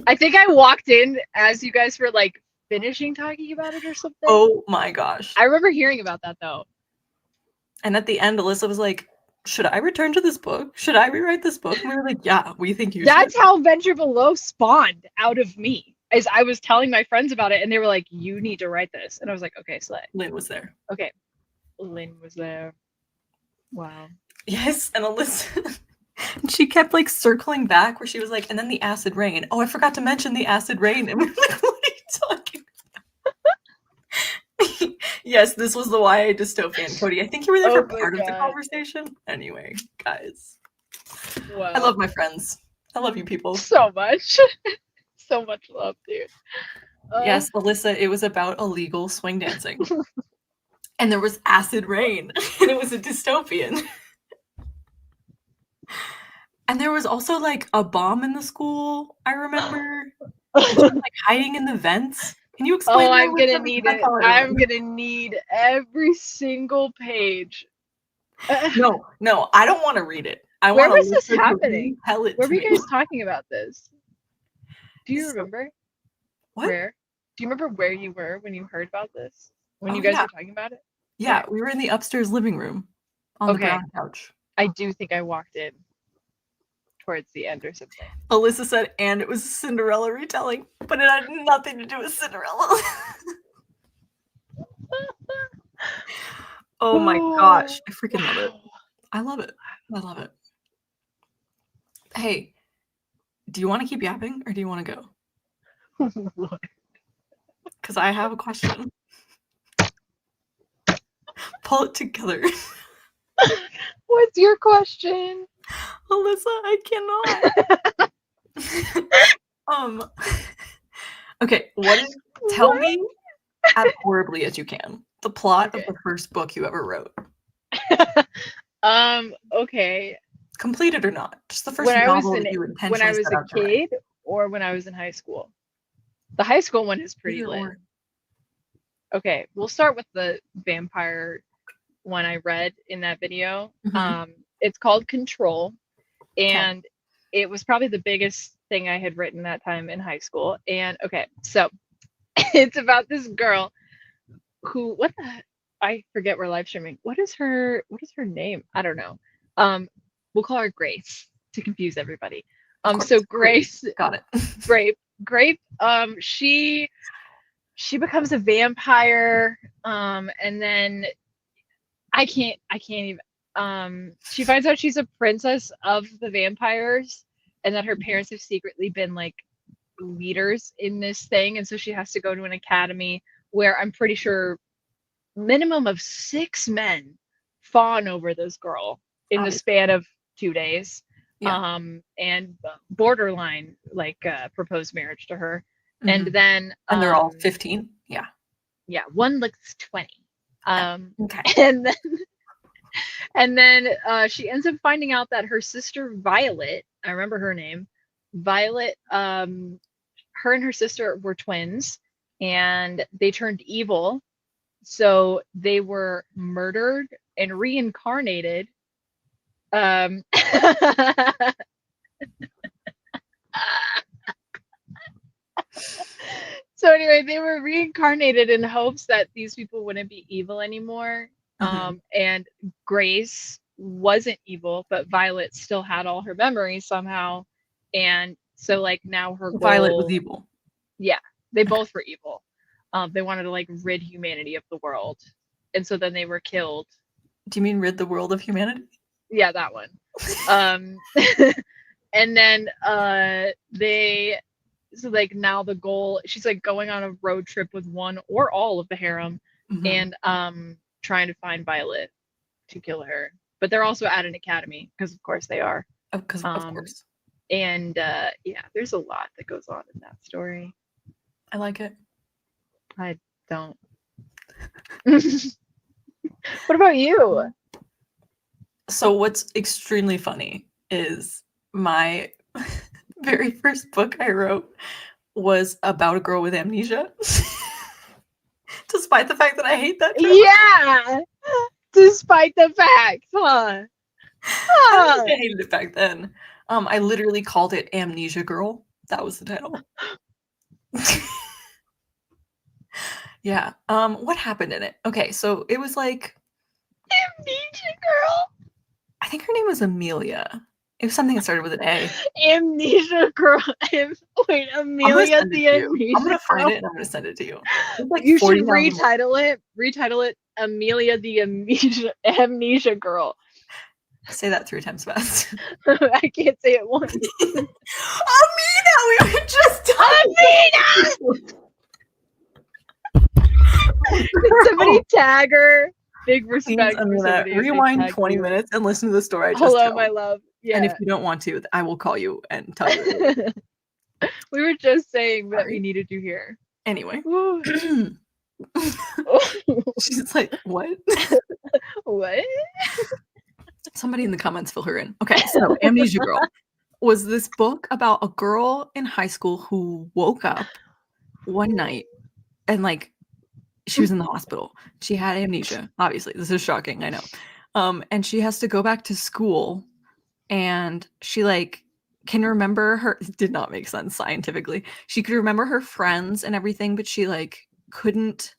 I think I walked in as you guys were like finishing talking about it or something. Oh my gosh. I remember hearing about that though. And at the end, Alyssa was like, should I return to this book? Should I rewrite this book? And we were like, yeah, we think you That's should. how Venture Below spawned out of me. As I was telling my friends about it, and they were like, "You need to write this," and I was like, "Okay, slay." Lynn was there. Okay, Lynn was there. Wow. Yes, and Alyssa, she kept like circling back where she was like, and then the acid rain. Oh, I forgot to mention the acid rain. And we were like, what are you talking about? Yes, this was the YA dystopian, Cody. I think you were there for part of the conversation. Anyway, guys. Wow. I love my friends. I love you people. So much. So much love, dude. Yes, Alyssa, it was about illegal swing dancing. And there was acid rain. And it was a dystopian. And there was also like a bomb in the school, I remember. And she was like hiding in the vents. Can you explain? Oh, I'm gonna need it. I'm gonna need every single page. No, I don't want to read it. Where was this happening? Tell it Where to were you me. guys talking about this? Do you remember? What? Where? Do you remember where you were when you heard about this? When you guys were talking about it? Yeah, we were in the upstairs living room on the brown couch. I do think I walked in towards the end or something. Alyssa said, and it was a Cinderella retelling, but it had nothing to do with Cinderella. Oh my gosh, I freaking love it. I love it. I love it. Hey, do you want to keep yapping or do you want to go? What? Because I have a question. Pull it together. What's your question? Alyssa, I cannot. Okay, tell me as horribly as you can the plot of the first book you ever wrote. Okay. Completed or not? Just the first novel that you intentionally when I was a kid or when I was in high school. The high school one is pretty lit. Okay, we'll start with the vampire one I read in that video. Mm-hmm. It's called Control, and it was probably the biggest thing I had written that time in high school. And okay, so it's about this girl who I forget we're live streaming. What is her name? I don't know. We'll call her Grace to confuse everybody. So Grace, got it. Grape. She becomes a vampire, and then I can't even. She finds out she's a princess of the vampires, and that her parents have secretly been like leaders in this thing, and so she has to go to an academy where I'm pretty sure minimum of 6 men fawn over this girl in the span of 2 days. Yeah. And borderline like proposed marriage to her. Mm-hmm. And then they're all 15. Yeah, one looks 20. Okay. And then she ends up finding out that her sister Violet, I remember her name, Violet, her and her sister were twins, and they turned evil. So they were murdered and reincarnated. So anyway, they were reincarnated in hopes that these people wouldn't be evil anymore. Mm-hmm. And Grace wasn't evil, but Violet still had all her memories somehow. And so like now her goal, Violet was evil. Yeah, they both were evil. They wanted to like rid humanity of the world. And so then they were killed. Do you mean rid the world of humanity? Yeah, that one. And then so like now the goal, she's like going on a road trip with one or all of the harem, mm-hmm. and trying to find Violet to kill her. But they're also at an academy because of course they are. Of course. And yeah, there's a lot that goes on in that story. I like it. I don't. What about you? So what's extremely funny is my very first book I wrote was about a girl with amnesia. Despite the fact that I hate that show. Yeah. Despite the fact, huh? I don't think I hated it back then. I literally called it Amnesia Girl. That was the title. Yeah. What happened in it? Okay, so it was like Amnesia Girl. I think her name was Amelia. It was something that started with an A. Amnesia Girl. Wait, Amelia the Amnesia I'm gonna find Girl. it and I'm gonna send it to you. It's like You should 40,000 retitle it. Retitle it Amelia the Amnesia Girl. Say that 3 times fast. I can't say it once. Amina, we were just Amina! Can somebody tag her? Big respect for somebody. Rewind 20 minutes and listen to the story I just Hello, told. my love. Yeah. And if you don't want to, I will call you and tell you. We were just saying that we needed you here. Anyway. She's like, what? What? Somebody in the comments fill her in. Okay, so Amnesia Girl was this book about a girl in high school who woke up one night and like she was in the hospital. She had amnesia. Obviously, this is shocking. I know. And she has to go back to school, and she like can remember her. It did not make sense scientifically. She could remember her friends and everything, but she like couldn't.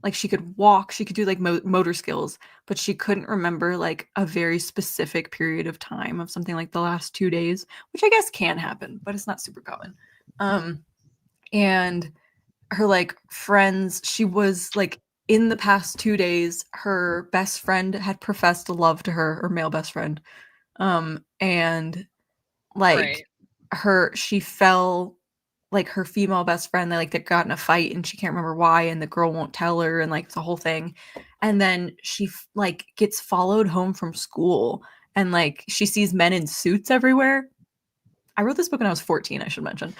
Like she could walk, she could do like motor skills, but she couldn't remember like a very specific period of time of something like the last 2 days, which I guess can happen, but it's not super common. And her like friends, she was like in the past 2 days, her best friend had professed love to her, or male best friend. And like she fell, like her female best friend, they got in a fight and she can't remember why, and the girl won't tell her, and like the whole thing. And then she like gets followed home from school, and like she sees men in suits everywhere. I wrote this book when I was 14, I should mention.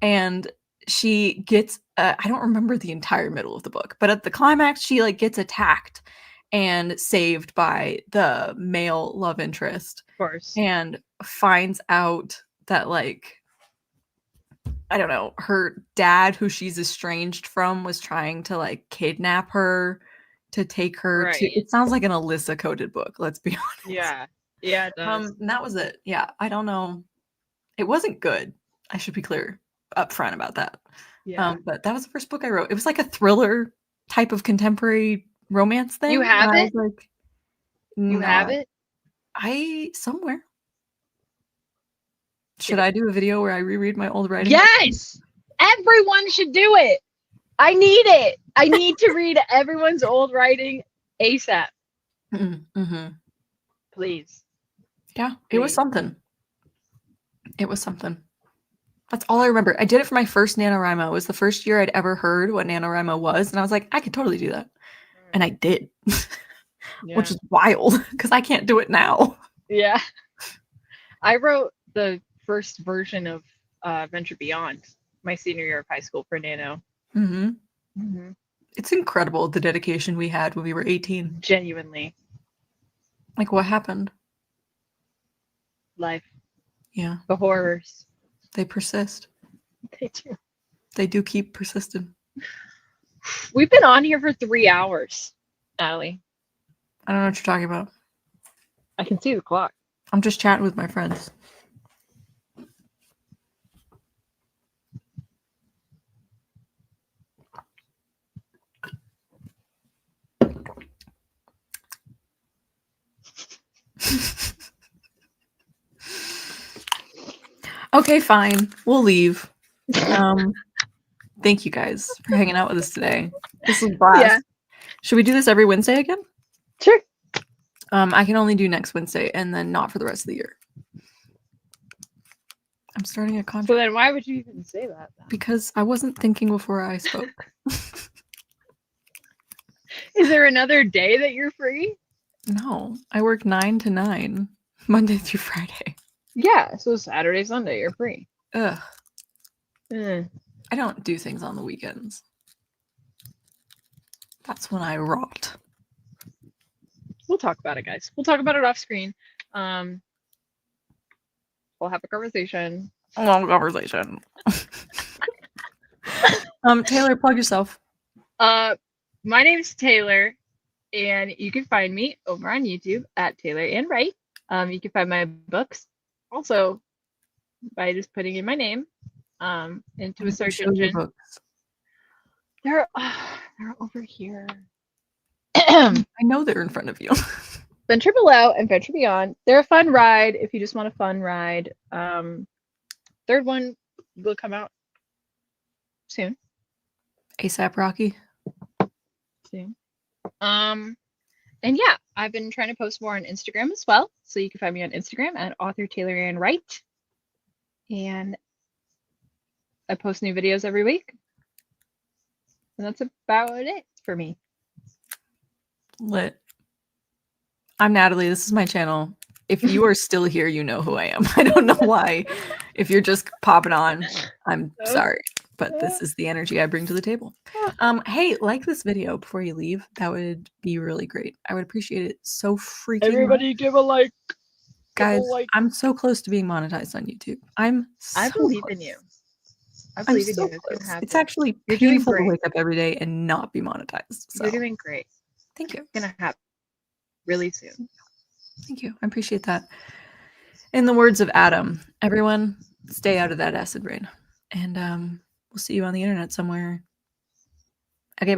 And she gets I don't remember the entire middle of the book, but at the climax she like gets attacked and saved by the male love interest, of course, and finds out that like I don't know, her dad, who she's estranged from, was trying to like kidnap her to take her to. It sounds like an Alyssa coded book, let's be honest. Yeah, it does. And that was it. Yeah, I don't know. It wasn't good. I should be clear upfront about that. Yeah. But that was the first book I wrote. It was like a thriller type of contemporary romance thing. You have it? Like, you have it? Somewhere. Should I do a video where I reread my old writing? Yes! Everyone should do it. I need it. I need to read everyone's old writing ASAP. Mm-hmm. Please. Yeah, it was something. It was something. That's all I remember. I did it for my first NaNoWriMo. It was the first year I'd ever heard what NaNoWriMo was, and I was like, I could totally do that. And I did. Which is wild, because I can't do it now. Yeah. I wrote the first version of Venture Beyond my senior year of high school for Nano. Mm-hmm. Mm-hmm. It's incredible the dedication we had when we were 18. Genuinely. Like, what happened? Life. Yeah. The horrors. They persist. They do. They do keep persisting. We've been on here for 3 hours, Natalie. I don't know what you're talking about. I can see the clock. I'm just chatting with my friends. Okay, fine. We'll leave. Thank you guys for hanging out with us today. This was a blast. Yeah. Should we do this every Wednesday again? Sure. I can only do next Wednesday and then not for the rest of the year. I'm starting a contract. So then why would you even say that? Then? Because I wasn't thinking before I spoke. Is there another day that you're free? No, I work 9 to 9, Monday through Friday. Yeah, so Saturday, Sunday, you're free. Ugh. I don't do things on the weekends. That's when I rot. We'll talk about it, guys. We'll talk about it off screen. We'll have a conversation. A long conversation. Taylor, plug yourself. My name's Taylor, and you can find me over on YouTube at Taylor and Wright. You can find my books also by just putting in my name into a search Show your engine. books. They're over here. I know they're in front of you. Venture Below and Venture Beyond. They're a fun ride if you just want a fun ride. Third one will come out soon. ASAP Rocky. Soon. And yeah, I've been trying to post more on Instagram as well. So you can find me on Instagram at author Taylor Ann Wright. And I post new videos every week. And that's about it for me. Lit. I'm Natalie. This is my channel. If you are still here, you know who I am. I don't know why. If you're just popping on, I'm sorry. But this is the energy I bring to the table. Hey, like this video before you leave. That would be really great. I would appreciate it so freaking Everybody much. give a like. Guys, I'm so close to being monetized on YouTube. I believe in you. I believe in you. It's gonna happen. It's actually painful to wake up every day and not be monetized. So. You're doing great. Thank you. It's gonna happen really soon. Thank you. I appreciate that. In the words of Adam, everyone stay out of that acid rain. And we'll see you on the internet somewhere. Okay, bye.